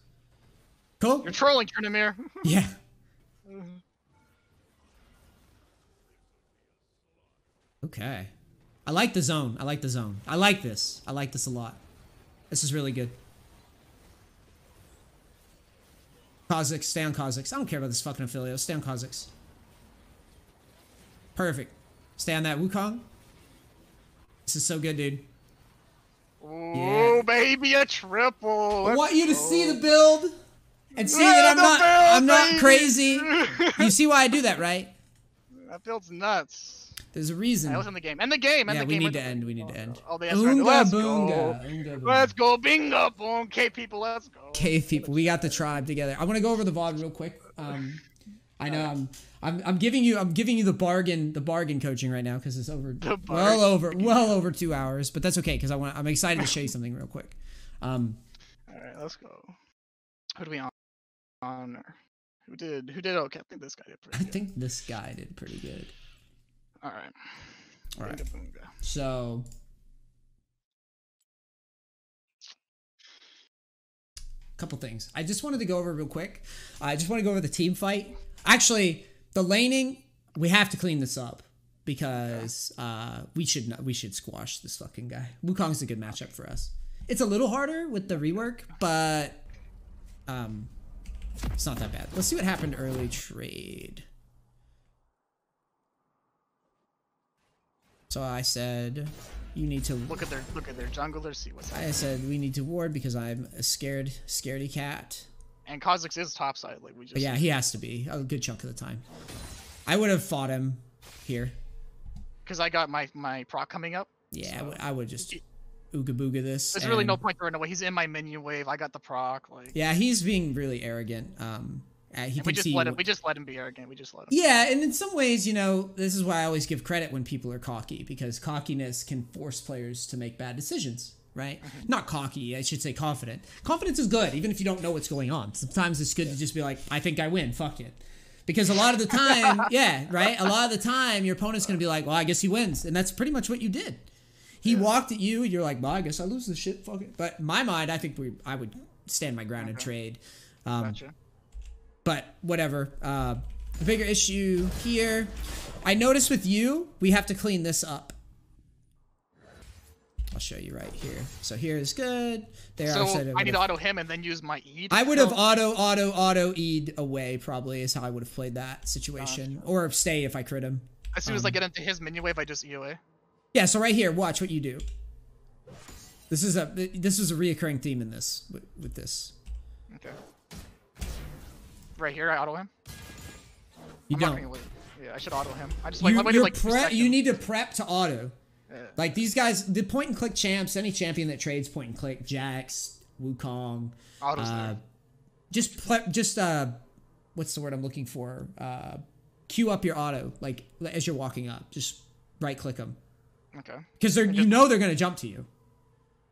B: Cool.
A: You're trolling, Trynamere.
B: Yeah. Okay. I like the zone. I like this. I like this a lot. This is really good. Kha'Zix, stay on Kha'Zix. I don't care about this fucking affiliate. Stay on Kha'Zix. Perfect. Stay on that Wukong. This is so good, dude.
A: Oh, yeah. Baby, a triple.
B: I want you to see the build and see that I'm not crazy. You see why I do that, right?
A: That build's nuts.
B: There's a reason.
A: I was in the game. End the game.
B: Yeah, we need to end. We need to end.
A: Let's go. Let's go. Bingo, boom. Cave people, let's go.
B: Cave people. We got the tribe together. I want to go over the VOD real quick. I know I'm giving you the bargain coaching right now because it's well over 2 hours, but that's okay because I'm excited to show you something real quick.
A: All right, let's go. Who do we honor? Who did okay? I think this guy did pretty good.
B: I think this guy did pretty good.
A: All right.
B: So a couple things. I just wanted to go over real quick. I just want to go over the team fight. Actually, the laning, we have to clean this up. because we should squash this fucking guy. Wukong's a good matchup for us. It's a little harder with the rework, but it's not that bad. Let's see what happened early trade. So I said you need to
A: look at their junglers, see what's happening.
B: I said we need to ward because I'm a scaredy cat.
A: And Kha'Zix is topside, like we just.
B: Yeah, he has to be a good chunk of the time. I would have fought him here.
A: Because I got my proc coming up.
B: Yeah, so. I would just ooga booga this.
A: There's really no point throwing away. He's in my minion wave. I got the proc. Like.
B: Yeah, he's being really arrogant.
A: We just let him be arrogant. We just let him.
B: Yeah, and in some ways, you know, this is why I always give credit when people are cocky, because cockiness can force players to make bad decisions, right? Not cocky, I should say confident. Confidence is good, even if you don't know what's going on. Sometimes it's good to just be like, I think I win, fuck it. Because a lot of the time, yeah, right? A lot of the time, your opponent's going to be like, well, I guess he wins. And that's pretty much what you did. He walked at you, and you're like, well, I guess I lose this shit, fuck it. But in my mind, I think I would stand my ground and trade.
A: Gotcha.
B: But whatever. The bigger issue here, I noticed with you, we have to clean this up. I'll show you right here. So here is good. There.
A: So I need to auto him and then use my E.
B: I would have auto E'd away probably is how I would have played that situation, or stay if I crit him.
A: As soon as I get into his minion wave, I just E away.
B: Yeah. So right here, watch what you do. This is a reoccurring theme in this with this.
A: Okay. Right here, I auto him.
B: You don't.
A: Yeah, I should auto him. I just
B: you need to prep to auto. Yeah. Like these guys, the point and click champs, any champion that trades point and click, Jax, Wukong, what's the word I'm looking for? Queue up your auto, like as you're walking up, just right click them.
A: Okay.
B: Because they're they're gonna jump to you.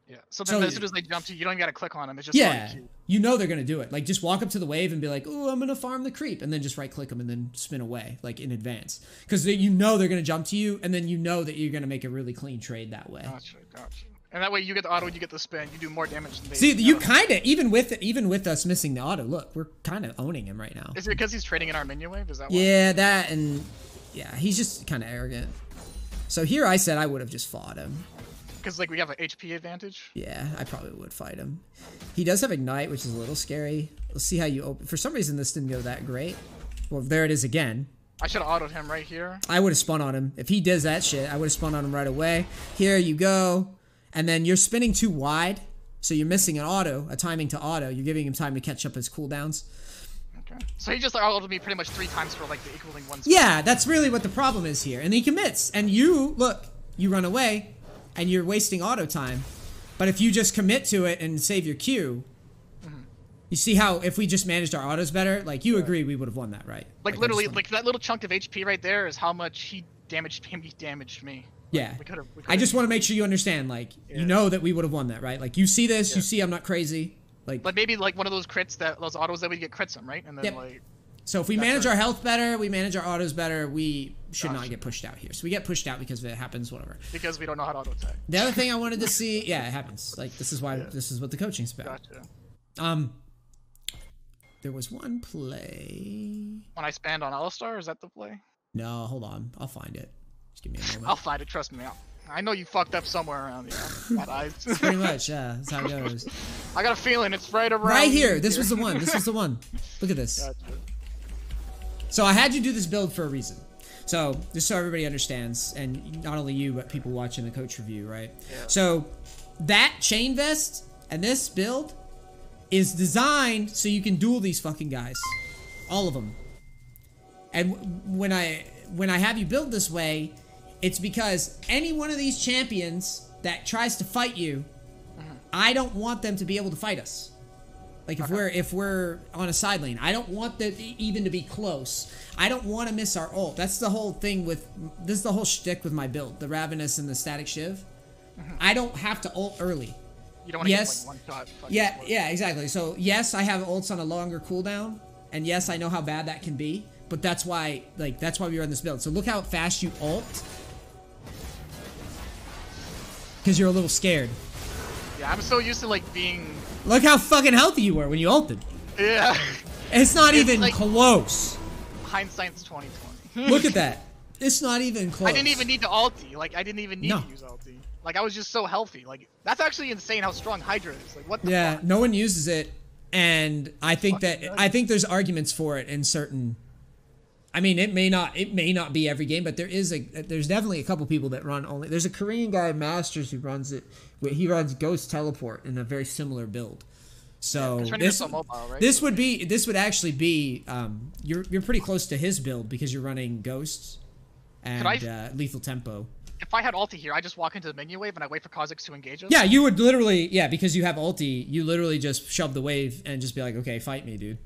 A: Yeah. So then as soon as they jump to you, you don't even gotta click on them. It's just
B: you know they're gonna do it. Like just walk up to the wave and be like, "Oh, I'm gonna farm the creep," and then just right click them and then spin away like in advance, because you know they're gonna jump to you, and then you know that you're gonna make a really clean trade that way.
A: Gotcha. And that way you get the auto, you get the spin, you do more damage than they.
B: See, you kind of even with us missing the auto. Look, we're kind of owning him right now.
A: Is it because he's trading in our minion wave? Is that why?
B: Yeah, that and he's just kind of arrogant. So here I said I would have just fought him.
A: Because like we have an HP advantage.
B: Yeah, I probably would fight him. He does have Ignite, which is a little scary. Let's see how you open. For some reason, this didn't go that great. Well, there it is again.
A: I should have autoed him right here.
B: I would have spun on him. If he does that shit, I would have spun on him right away. Here you go. And then you're spinning too wide, so you're missing an auto, a timing to auto. You're giving him time to catch up his cooldowns.
A: Okay. So he just autoed me pretty much 3 times for like the equaling 1 spin.
B: Yeah, that's really what the problem is here. And he commits. And you run away. And you're wasting auto time. But if you just commit to it and save your Q, you see how if we just managed our autos better, like you agree we would have won that, right?
A: Like literally, like that little chunk of HP right there is how much he damaged him, he damaged me.
B: Yeah. I just want to make sure you understand, like, you know that we would have won that, right? Like you see this, you see I'm not crazy. Like
A: maybe like one of those crits those autos that we get crits them, right? And then like
B: so if we manage our health better, we manage our autos better, we should not get pushed out here. So we get pushed out because it happens, whatever.
A: Because we don't know how to auto attack.
B: The other thing I wanted to see, it happens. Like this is why this is what the coaching's about.
A: Gotcha.
B: There was one play.
A: When I spanned on Alistar, is that the play?
B: No, hold on. I'll find it. Just give me a moment.
A: I'll find it, trust me. I know you fucked up somewhere around here.
B: Pretty much, yeah. That's how it goes.
A: I got a feeling it's right around
B: right here. This was the one. This was the one. Look at this.
A: Gotcha.
B: So I had you do this build for a reason. So just so everybody understands, and not only you, but people watching the coach review, right?
A: Yeah.
B: So that chain vest and this build is designed so you can duel these fucking guys. All of them. And when I have you build this way, it's because any one of these champions that tries to fight you, I don't want them to be able to fight us. Like if we're on a side lane, I don't want them even to be close. I don't want to miss our ult. That's the whole thing with this is the whole shtick with my build, the Ravenous and the Static Shiv. I don't have to ult early.
A: You don't want to get like one shot.
B: Yeah, exactly. So yes, I have ults on a longer cooldown, and yes, I know how bad that can be. But that's why we run this build. So look how fast you ult, because you're a little scared.
A: Yeah, I'm so used to like being.
B: Look how fucking healthy you were when you ulted.
A: Yeah.
B: It's not even like, close.
A: Hindsight's 20/20.
B: Look at that. It's not even close.
A: I didn't even need to ulti. Like, I didn't even need to use ulti. Like, I was just so healthy. Like, that's actually insane how strong Hydra is. Like, what the fuck?
B: No one uses it, and I think there's arguments for it in certain. I mean, it may not be every game, but there's definitely a couple people that run only. There's a Korean guy, Masters, who runs it. He runs Ghost Teleport in a very similar build. So this would actually be you're pretty close to his build because you're running Ghosts and Lethal Tempo.
A: If I had ulti here, I just walk into the minion wave and I wait for Kha'Zix to engage us?
B: Yeah, you would literally, because you have ulti, you literally just shove the wave and just be like, okay, fight me, dude.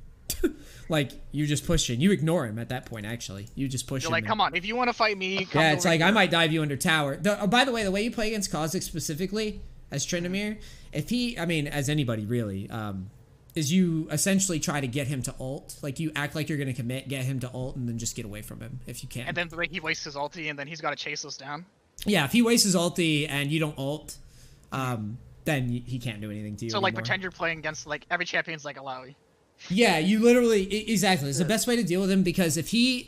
B: Like, you just push him. You ignore him at that point, actually. You just push him.
A: You're like, come on, if you want to fight me, come
B: it's like, here. I might dive you under tower. By the way, the way you play against Kha'Zix specifically, as Tryn, if he, as anybody really, is you essentially try to get him to ult. Like, you act like you're going to commit, get him to ult, and then just get away from him if you can.
A: And then the way he wastes his ulti, and then he's got to chase us down.
B: Yeah, if he wastes his ulti and you don't ult, then he can't do anything to you.
A: So, like, pretend you're playing against, like, every champion's like Alawi.
B: Yeah, you literally, exactly. It's the best way to deal with him, because if he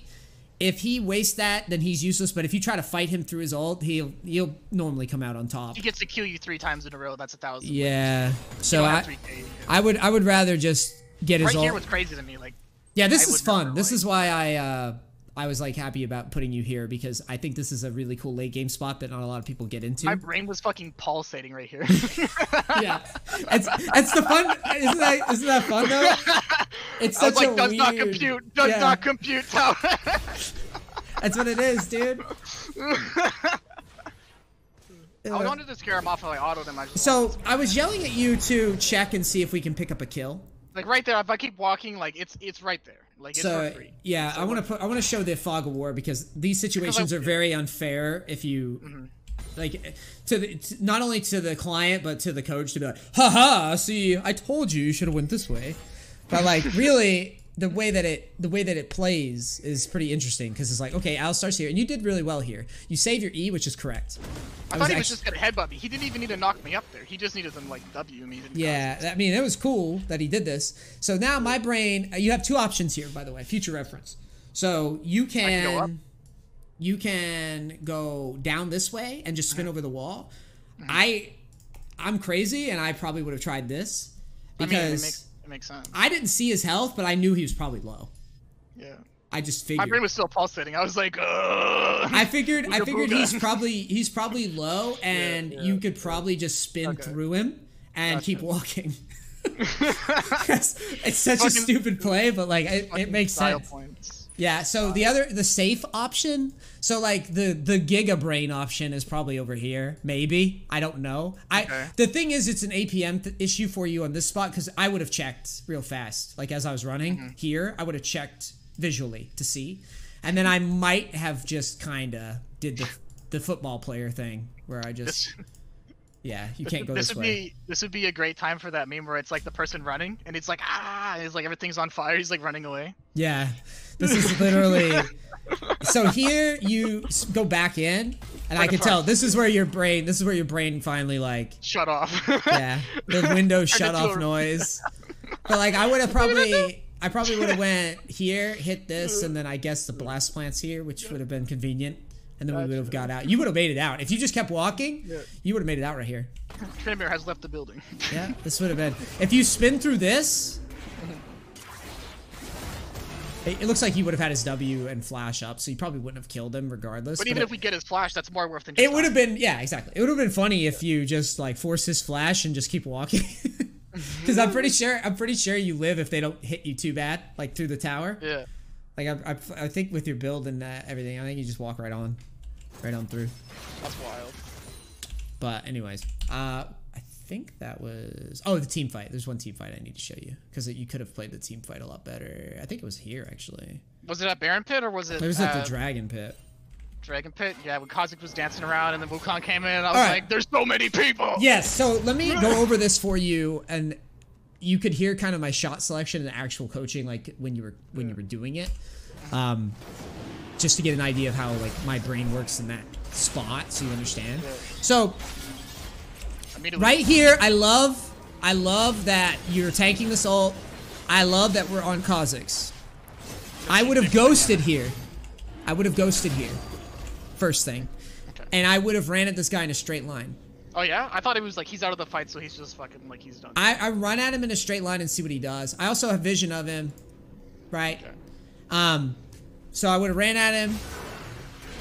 B: wastes that, then he's useless. But if you try to fight him through his ult, he'll normally come out on top.
A: He gets to kill you 3 times in a row. That's 1,000.
B: Yeah. So I would rather just get his ult.
A: Right here was crazy to me. Like,
B: yeah, this is fun. This is why I was like happy about putting you here, because I think this is a really cool late game spot that not a lot of people get into.
A: My brain was fucking pulsating right here.
B: Yeah, it's the fun. Isn't that fun though? It's such a
A: does
B: weird...
A: not compute. Does not compute.
B: That's what it is, dude.
A: I wanted to scare him off and I autoed him.
B: I was yelling at you to check and see if we can pick up a kill.
A: Like right there, if I keep walking, like it's right there. Like it's for free.
B: Yeah, so I want to show the fog of war, because these situations are very unfair if you like not only to the client but to the coach to be like, haha, see, I told you should have went this way. But like really the way that it plays is pretty interesting, because it's like, okay, Alistar's here and you did really well here. You save your E, which is correct.
A: I thought he was just gonna headbutt me. He didn't even need to knock me up there. He just needed to like W me.
B: Yeah, I mean, it was cool that he did this. So now my brain, you have 2 options here, by the way, future reference. So you can go down this way and just spin over the wall. I'm crazy, and I probably would have tried this, because
A: it makes sense.
B: I didn't see his health, but I knew he was probably low.
A: Yeah.
B: I just figured.
A: My brain was still pulsating. I was like,
B: I figured he's probably low, and you could probably just spin through him and keep walking. It's such a stupid play, but like it makes sense. Yeah. So the safe option. So like the Giga Brain option is probably over here. Maybe, I don't know. The thing is, it's an APM issue for you on this spot, because I would have checked real fast. Like as I was running here, I would have checked visually to see, and then I might have just kind of did the football player thing where I just you can't go this way.
A: This would be a great time for that meme where it's like the person running and it's like and it's like everything's on fire. He's like running away.
B: Yeah, this is literally. So here you go back in, and I can tell this is where your brain finally like
A: shut off.
B: Yeah, the Windows shut off noise. But like I probably would have went here, hit this, and then I guess the blast plant's here, which would have been convenient, and then we would have got out. You would have made it out if you just kept walking. You would have made it out right here.
A: Tryn has left the building.
B: Yeah, this would have been. If you spin through this, it looks like he would have had his W and flash up, so you probably wouldn't have killed him regardless.
A: But even if we get his flash, that's more worth than just
B: it would have been. Yeah, exactly. It would have been funny if you just like force his flash and just keep walking. Because I'm pretty sure you live if they don't hit you too bad, like through the tower.
A: Yeah.
B: Like I think with your build and everything, I think you just walk right on through.
A: That's wild.
B: But anyways, I think that was the team fight. There's one team fight I need to show you, because you could have played the team fight a lot better. I think it was here actually.
A: Was it at Baron Pit or was it?
B: It was at the Dragon Pit.
A: Dragon Pit, yeah, when Kha'Zix was dancing around and then Wukong came in, I was like, there's so many people!
B: Yes, so let me go over this for you, and you could hear kind of my shot selection and actual coaching, like when you were doing it, just to get an idea of how like my brain works in that spot, so you understand. So, right here, I love that you're tanking this ult. I love that we're on Kha'Zix. I would have ghosted here. first thing.
A: Okay.
B: And I would have ran at this guy in a straight line.
A: Oh yeah? I thought it was like he's out of the fight, so he's just fucking like he's done.
B: I run at him in a straight line and see what he does. I also have vision of him, right? Okay. So I would have ran at him.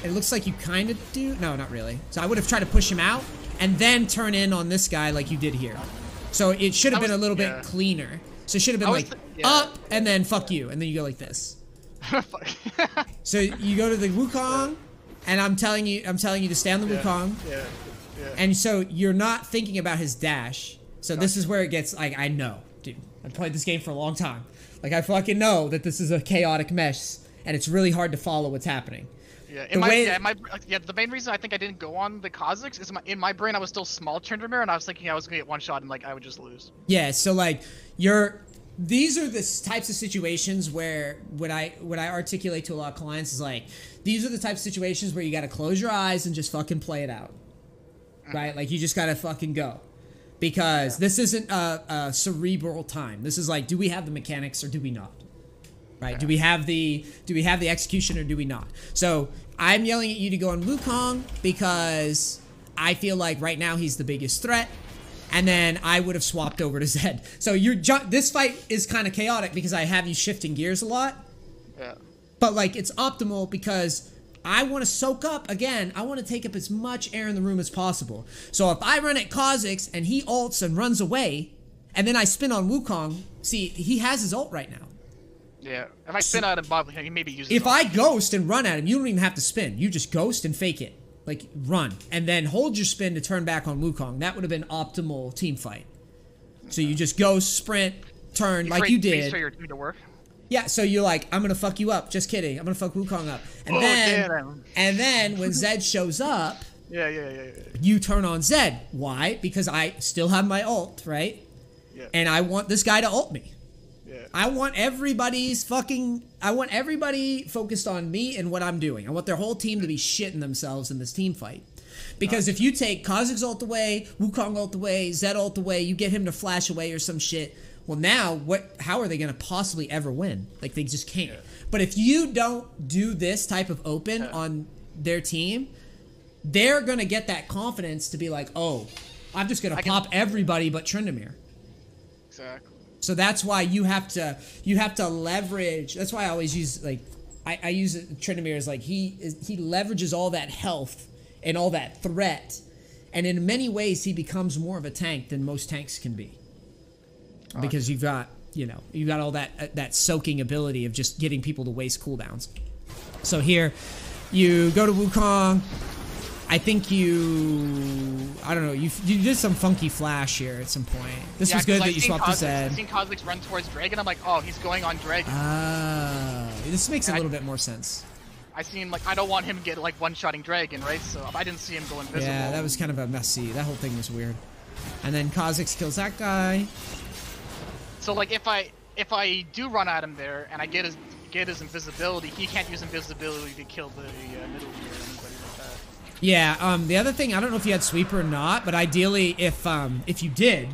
B: It looks like you kind of do. No, not really. So I would have tried to push him out and then turn in on this guy like you did here. So it should have been a little bit cleaner. So it should have been like up and then fuck you, and then you go like this. So you go to the Wukong, and I'm telling you to stay on the Wukong. Yeah. And so you're not thinking about his dash. So this is where it gets like, I know, dude. I've played this game for a long time. Like, I fucking know that this is a chaotic mess, and it's really hard to follow what's happening. Yeah,
A: the main reason I think I didn't go on the Kazakhs is in my brain I was still small Tryndamere, and I was thinking I was gonna get one shot and like I would just lose.
B: Yeah, so like these are the types of situations where what I articulate to a lot of clients is like, these are the types of situations where you gotta close your eyes and just fucking play it out. Right? Like, you just gotta fucking go. Because this isn't a cerebral time. This is like, do we have the mechanics or do we not? Right? Yeah. Do we have the execution or do we not? So I'm yelling at you to go on Wukong because I feel like right now he's the biggest threat. And then I would have swapped over to Zed. So this fight is kind of chaotic because I have you shifting gears a lot. Yeah. But like, it's optimal because I want to soak up, again, I want to take up as much air in the room as possible. So if I run at Kazakhs and he ults and runs away, and then I spin on Wukong, see, he has his ult right now.
A: Yeah, if I spin out of Bob, he maybe uses
B: If I ghost and run at him, you don't even have to spin. You just ghost and fake it. Like, run. And then hold your spin to turn back on Wukong. That would have been optimal team fight. So you just ghost, sprint, turn, like you did.
A: For your team to work.
B: Yeah, so you're like, I'm gonna fuck you up. Just kidding. I'm gonna fuck Wukong up. And then when Zed shows up, you turn on Zed. Why? Because I still have my ult, right? Yeah. And I want this guy to ult me. Yeah. I want everybody focused on me and what I'm doing. I want their whole team to be shitting themselves in this team fight. Because if you take Kazakhs ult away, Wukong ult away, Zed ult away, you get him to flash away or some shit. Well, now, how are they going to possibly ever win? Like, they just can't. Yeah. But if you don't do this type of open on their team, they're going to get that confidence to be like, oh, I'm just going to pop everybody but Tryndamere.
A: Exactly.
B: So that's why you have to leverage. That's why I always use, like, I use Tryndamere as like, he leverages all that health and all that threat. And in many ways, he becomes more of a tank than most tanks can be. Because you've got all that soaking ability of just getting people to waste cooldowns. So here, you go to Wukong. I think I don't know, you did some funky flash here at some point. This was good that you swapped to Zed.
A: I've seen Kazakhs run towards Dragon. I'm like, oh, he's going on Dragon.
B: This makes a little bit more sense.
A: I seen, like, I don't want him to get, like, one-shotting Dragon, right? So I didn't see him go invisible.
B: Yeah, that was kind of a messy. That whole thing was weird. And then Kazakhs kills that guy.
A: So like if I do run at him there and I get his invisibility, he can't use invisibility to kill the middle tier or anybody like that.
B: Yeah. The other thing, I don't know if you had sweeper or not, but ideally if you did,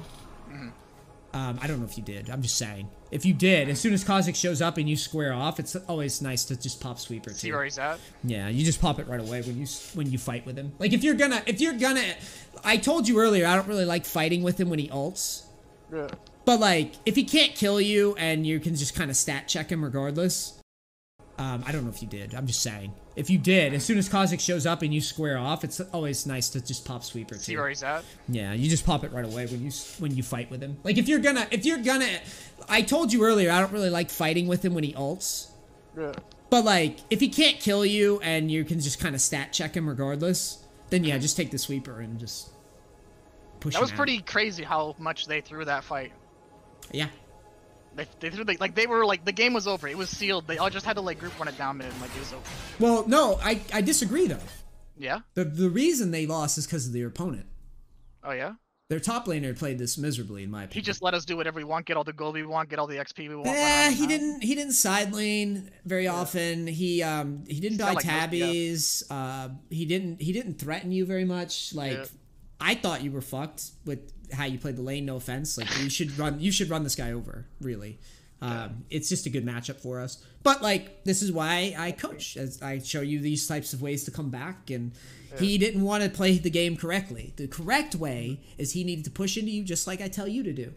B: I don't know if you did. I'm just saying, if you did, as soon as Kazakhs shows up and you square off, it's always nice to just pop sweeper too.
A: See where he's at?
B: Yeah, you just pop it right away when you fight with him. Like if you're gonna, I told you earlier, I don't really like fighting with him when he ults. Yeah. But, like, if he can't kill you and you can just kind of stat check him regardless, I don't know if you did. I'm just saying. If you did, as soon as Kazakhs shows up and you square off, it's always nice to just pop sweeper too.
A: See where he's at?
B: Yeah, you just pop it right away when you fight with him. Like, if you're gonna, I told you earlier, I don't really like fighting with him when he ults. Yeah. But, like, if he can't kill you and you can just kind of stat check him regardless, then yeah, just take the sweeper and just push him out.
A: That was pretty crazy how much they threw that fight.
B: Yeah.
A: They threw the game was over. It was sealed. They all just had to like group run it down mid and like it was over.
B: Well, no, I disagree though.
A: Yeah?
B: The reason they lost is because of their opponent.
A: Oh yeah?
B: Their top laner played this miserably in my opinion.
A: He just let us do whatever we want, get all the gold we want, get all the XP we want.
B: Yeah, he didn't side lane very often. He didn't buy like tabbies. He didn't threaten you very much. Like I thought you were fucked with how you played the lane, no offense. Like you should run this guy over, really. It's just a good matchup for us. But like, this is why I coach, as I show you these types of ways to come back. And he didn't want to play the game correctly. The correct way is he needed to push into you just like I tell you to do.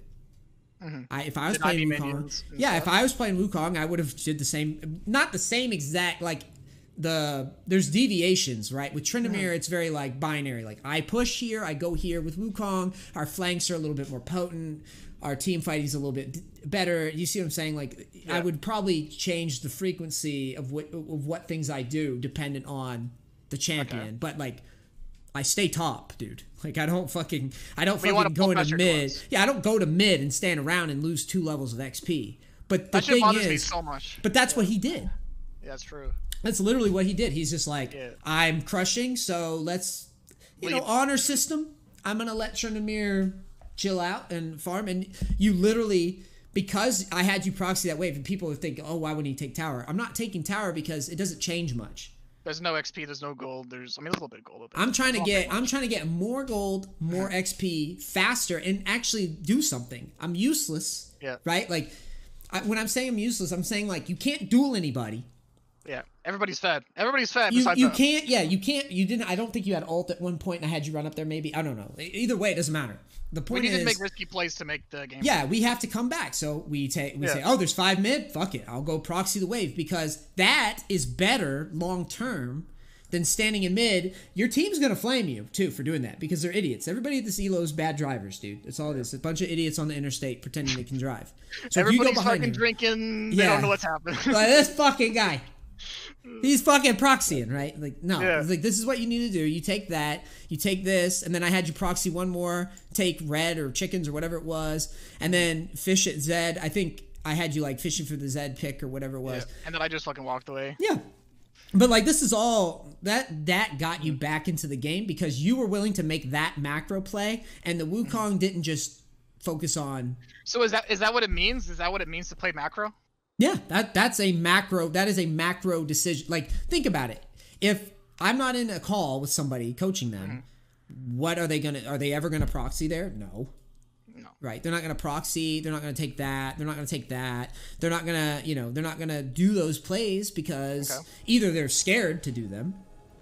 B: If I was playing Wukong, if I was playing Wukong, I would have did the same. Not the same exact, like there's deviations, right? With Tryndamere, it's very like binary. Like I push here, I go here. With Wukong, our flanks are a little bit more potent. Our team fighting is a little bit better. You see what I'm saying? Like I would probably change the frequency of what things I do dependent on the champion. But like I stay top, dude. Like I don't fucking go into mid. Yeah, I don't go to mid and stand around and lose 2 levels of XP. But the thing bothers me so much. But that's what he did.
A: Yeah, that's true.
B: That's literally what he did. He's just like, I'm crushing, so let's honor system. I'm gonna let Tryndamere chill out and farm. And you literally, because I had you proxy that wave, and people would think, oh, why wouldn't he take tower? I'm not taking tower because it doesn't change much.
A: There's no XP, there's no gold, there's a little bit of gold.
B: I'm trying to get more gold, more XP faster, and actually do something. I'm useless. Yeah. Right? Like when I'm saying I'm useless, I'm saying like you can't duel anybody.
A: Yeah. Everybody's fed. Everybody's fed.
B: You can't. You didn't. I don't think you had ult at one point, and I had you run up there. Maybe I don't know. Either way, it doesn't matter. The point is,
A: we need to make risky plays to make the game.
B: Yeah, we have to come back. So we say, oh, there's 5 mid. Fuck it, I'll go proxy the wave because that is better long term than standing in mid. Your team's gonna flame you too for doing that because they're idiots. Everybody at this ELO is bad drivers, dude. That's all it is. A bunch of idiots on the interstate pretending they can drive. So
A: everybody's
B: if you go behind
A: fucking drinking. They don't know what's happening.
B: Like this fucking guy. He's fucking proxying, right? Like, no. It's like, this is what you need to do. You take that, you take this, and then I had you proxy one more, take red or chickens or whatever it was, and then fish at Zed. I think I had you, like, fishing for the Zed pick or whatever it was.
A: Yeah. And then I just fucking walked away.
B: Yeah. But, like, this is all... That got you back into the game because you were willing to make that macro play, and the Wukong didn't just focus on...
A: So is that what it means? Is that what it means to play macro?
B: Yeah, that's a macro. That is a macro decision. Like, think about it. If I'm not in a call with somebody coaching them, what are they gonna? Are they ever gonna proxy there? No. Right? They're not gonna proxy. They're not gonna take that. They're not gonna take that. They're not gonna, they're not gonna do those plays because either they're scared to do them,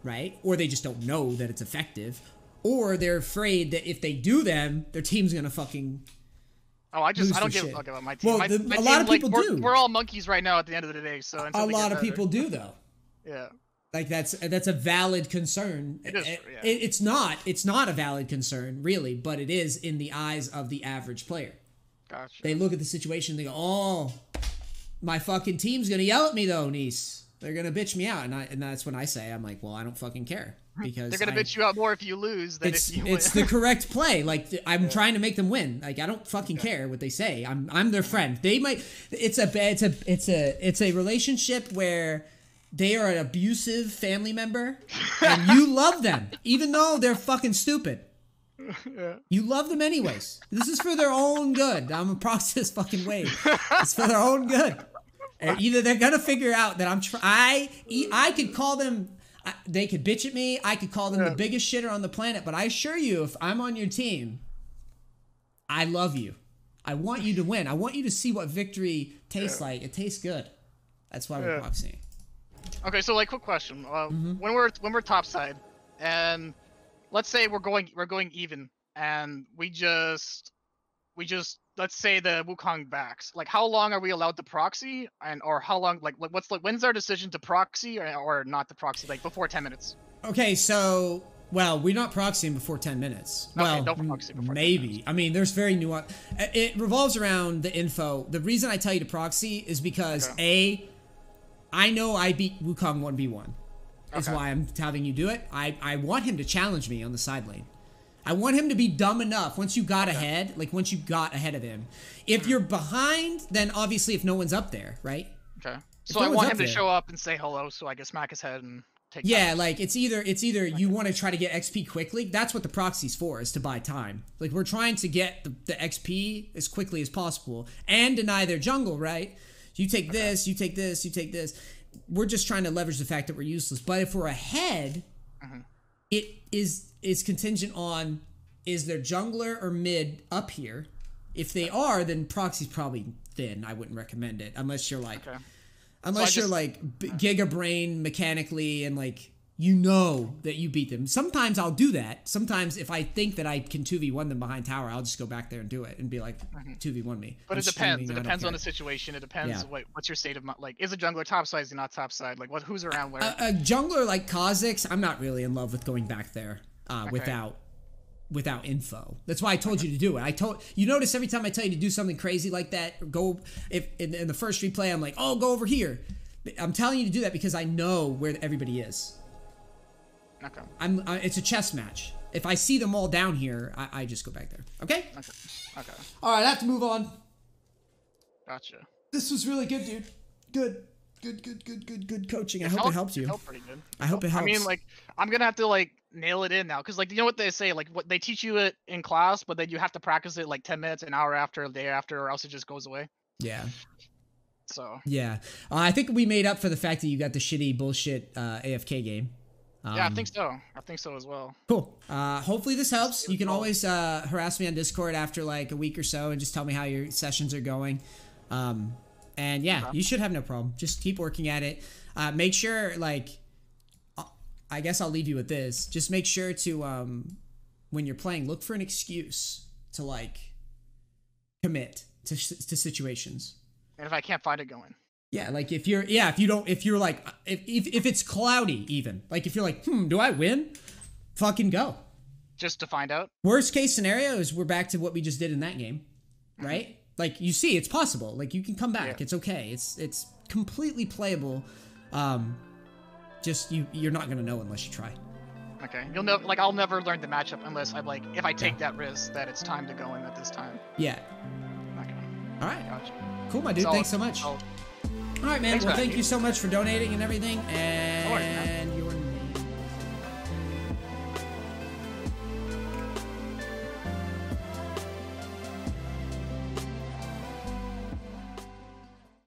B: right? Or they just don't know that it's effective, or they're afraid that if they do them, their team's gonna fucking.
A: Oh, I don't give a fuck about my team.
B: Well, a lot of people do.
A: We're all monkeys right now at the end of the day, so
B: a lot of people do though.
A: Yeah.
B: Like that's a valid concern.
A: It is.
B: Yeah. It's not a valid concern really, but it is in the eyes of the average player.
A: Gotcha.
B: They look at the situation, they go, "Oh, my fucking team's gonna yell at me though, NEACE. They're gonna bitch me out," and that's when I say, "I'm like, well, I don't fucking care." Because
A: they're gonna bitch you out more if you lose than if you win.
B: It's the correct play. Like I'm trying to make them win. Like I don't fucking care what they say. I'm their friend. They might. It's a relationship where they are an abusive family member, and you love them even though they're fucking stupid. You love them anyways. This is for their own good. I'm a process fucking wave. It's for their own good. And either they're gonna figure out that I could call them. They could bitch at me. I could call them the biggest shitter on the planet. But I assure you, if I'm on your team, I love you. I want you to win. I want you to see what victory tastes like. It tastes good. That's why we're proxying.
A: Okay, so like, quick question. When we're topside, and let's say we're going even, and we just let's say the Wukong backs. Like, how long are we allowed to proxy, or how long? Like, when's our decision to proxy or not to proxy? Like before 10 minutes.
B: Okay, so we're not proxying before 10 minutes.
A: Okay, don't proxy before
B: maybe.
A: 10 minutes.
B: I mean, there's very nuanced. It revolves around the info. The reason I tell you to proxy is because I know I beat Wukong 1v1. That's why I'm having you do it. I want him to challenge me on the side lane. I want him to be dumb enough once you got ahead, like once you got ahead of him. If you're behind, then obviously if no one's up there, right?
A: Okay. So I want him to show up and say hello so I can smack his head and take
B: time. Like it's either you want to try to get XP quickly. That's what the proxy's for, is to buy time. Like we're trying to get the XP as quickly as possible and deny their jungle, right? You take this, you take this, you take this. We're just trying to leverage the fact that we're useless. But if we're ahead, it is contingent on, is their jungler or mid up here? If they are, then proxy's probably thin. I wouldn't recommend it unless you're like,
A: okay.
B: unless you're like giga brain mechanically and like you know that you beat them. Sometimes I'll do that. Sometimes if I think that I can 2v1 them behind tower, I'll just go back there and do it and be like 2v1 me.
A: But it depends. It depends on the situation. It depends what's your state of mind. Like, is a jungler topside? Is he not topside? Like, who's around where?
B: A jungler like Kha'Zix, I'm not really in love with going back there without info. That's why I told you to do it. You notice every time I tell you to do something crazy like that, or go if in the first replay I'm like, oh, go over here. I'm telling you to do that because I know where everybody is.
A: Okay.
B: It's a chess match. If I see them all down here, I just go back there. Okay?
A: Okay.
B: All right, I have to move on.
A: Gotcha.
B: This was really good, dude. Good coaching. I hope it helps you.
A: It helped pretty good.
B: I hope it helps.
A: I mean, like, I'm gonna have to like nail it in now, because like, you know what they say, like, what they teach you it in class, but then you have to practice it like 10 minutes, an hour after, a day after, or else it just goes away.
B: Yeah.
A: So.
B: Yeah, I think we made up for the fact that you got the shitty bullshit AFK game.
A: Yeah, I think so. I think so as well.
B: Cool. Hopefully this helps. You can always harass me on Discord after like a week or so and just tell me how your sessions are going. And yeah, you should have no problem. Just keep working at it. Make sure, like, I guess I'll leave you with this. Just make sure to, when you're playing, look for an excuse to like commit to situations.
A: And if I can't find it, go in.
B: Yeah, like if you're like, if it's cloudy even, like if you're like, do I win? Fucking go.
A: Just to find out.
B: Worst case scenario is we're back to what we just did in that game, right? Like, you see, it's possible. Like, you can come back. Yeah. It's okay. It's completely playable. Just you're not gonna know unless you try.
A: Okay. You'll know. Like, I'll never learn the matchup unless I'm like, if I take that risk that it's time to go in at this time.
B: Yeah.
A: Okay.
B: All right.
A: Gotcha.
B: Cool, my dude. Thanks so much. All right, man. Well, thank you so much for donating and everything. And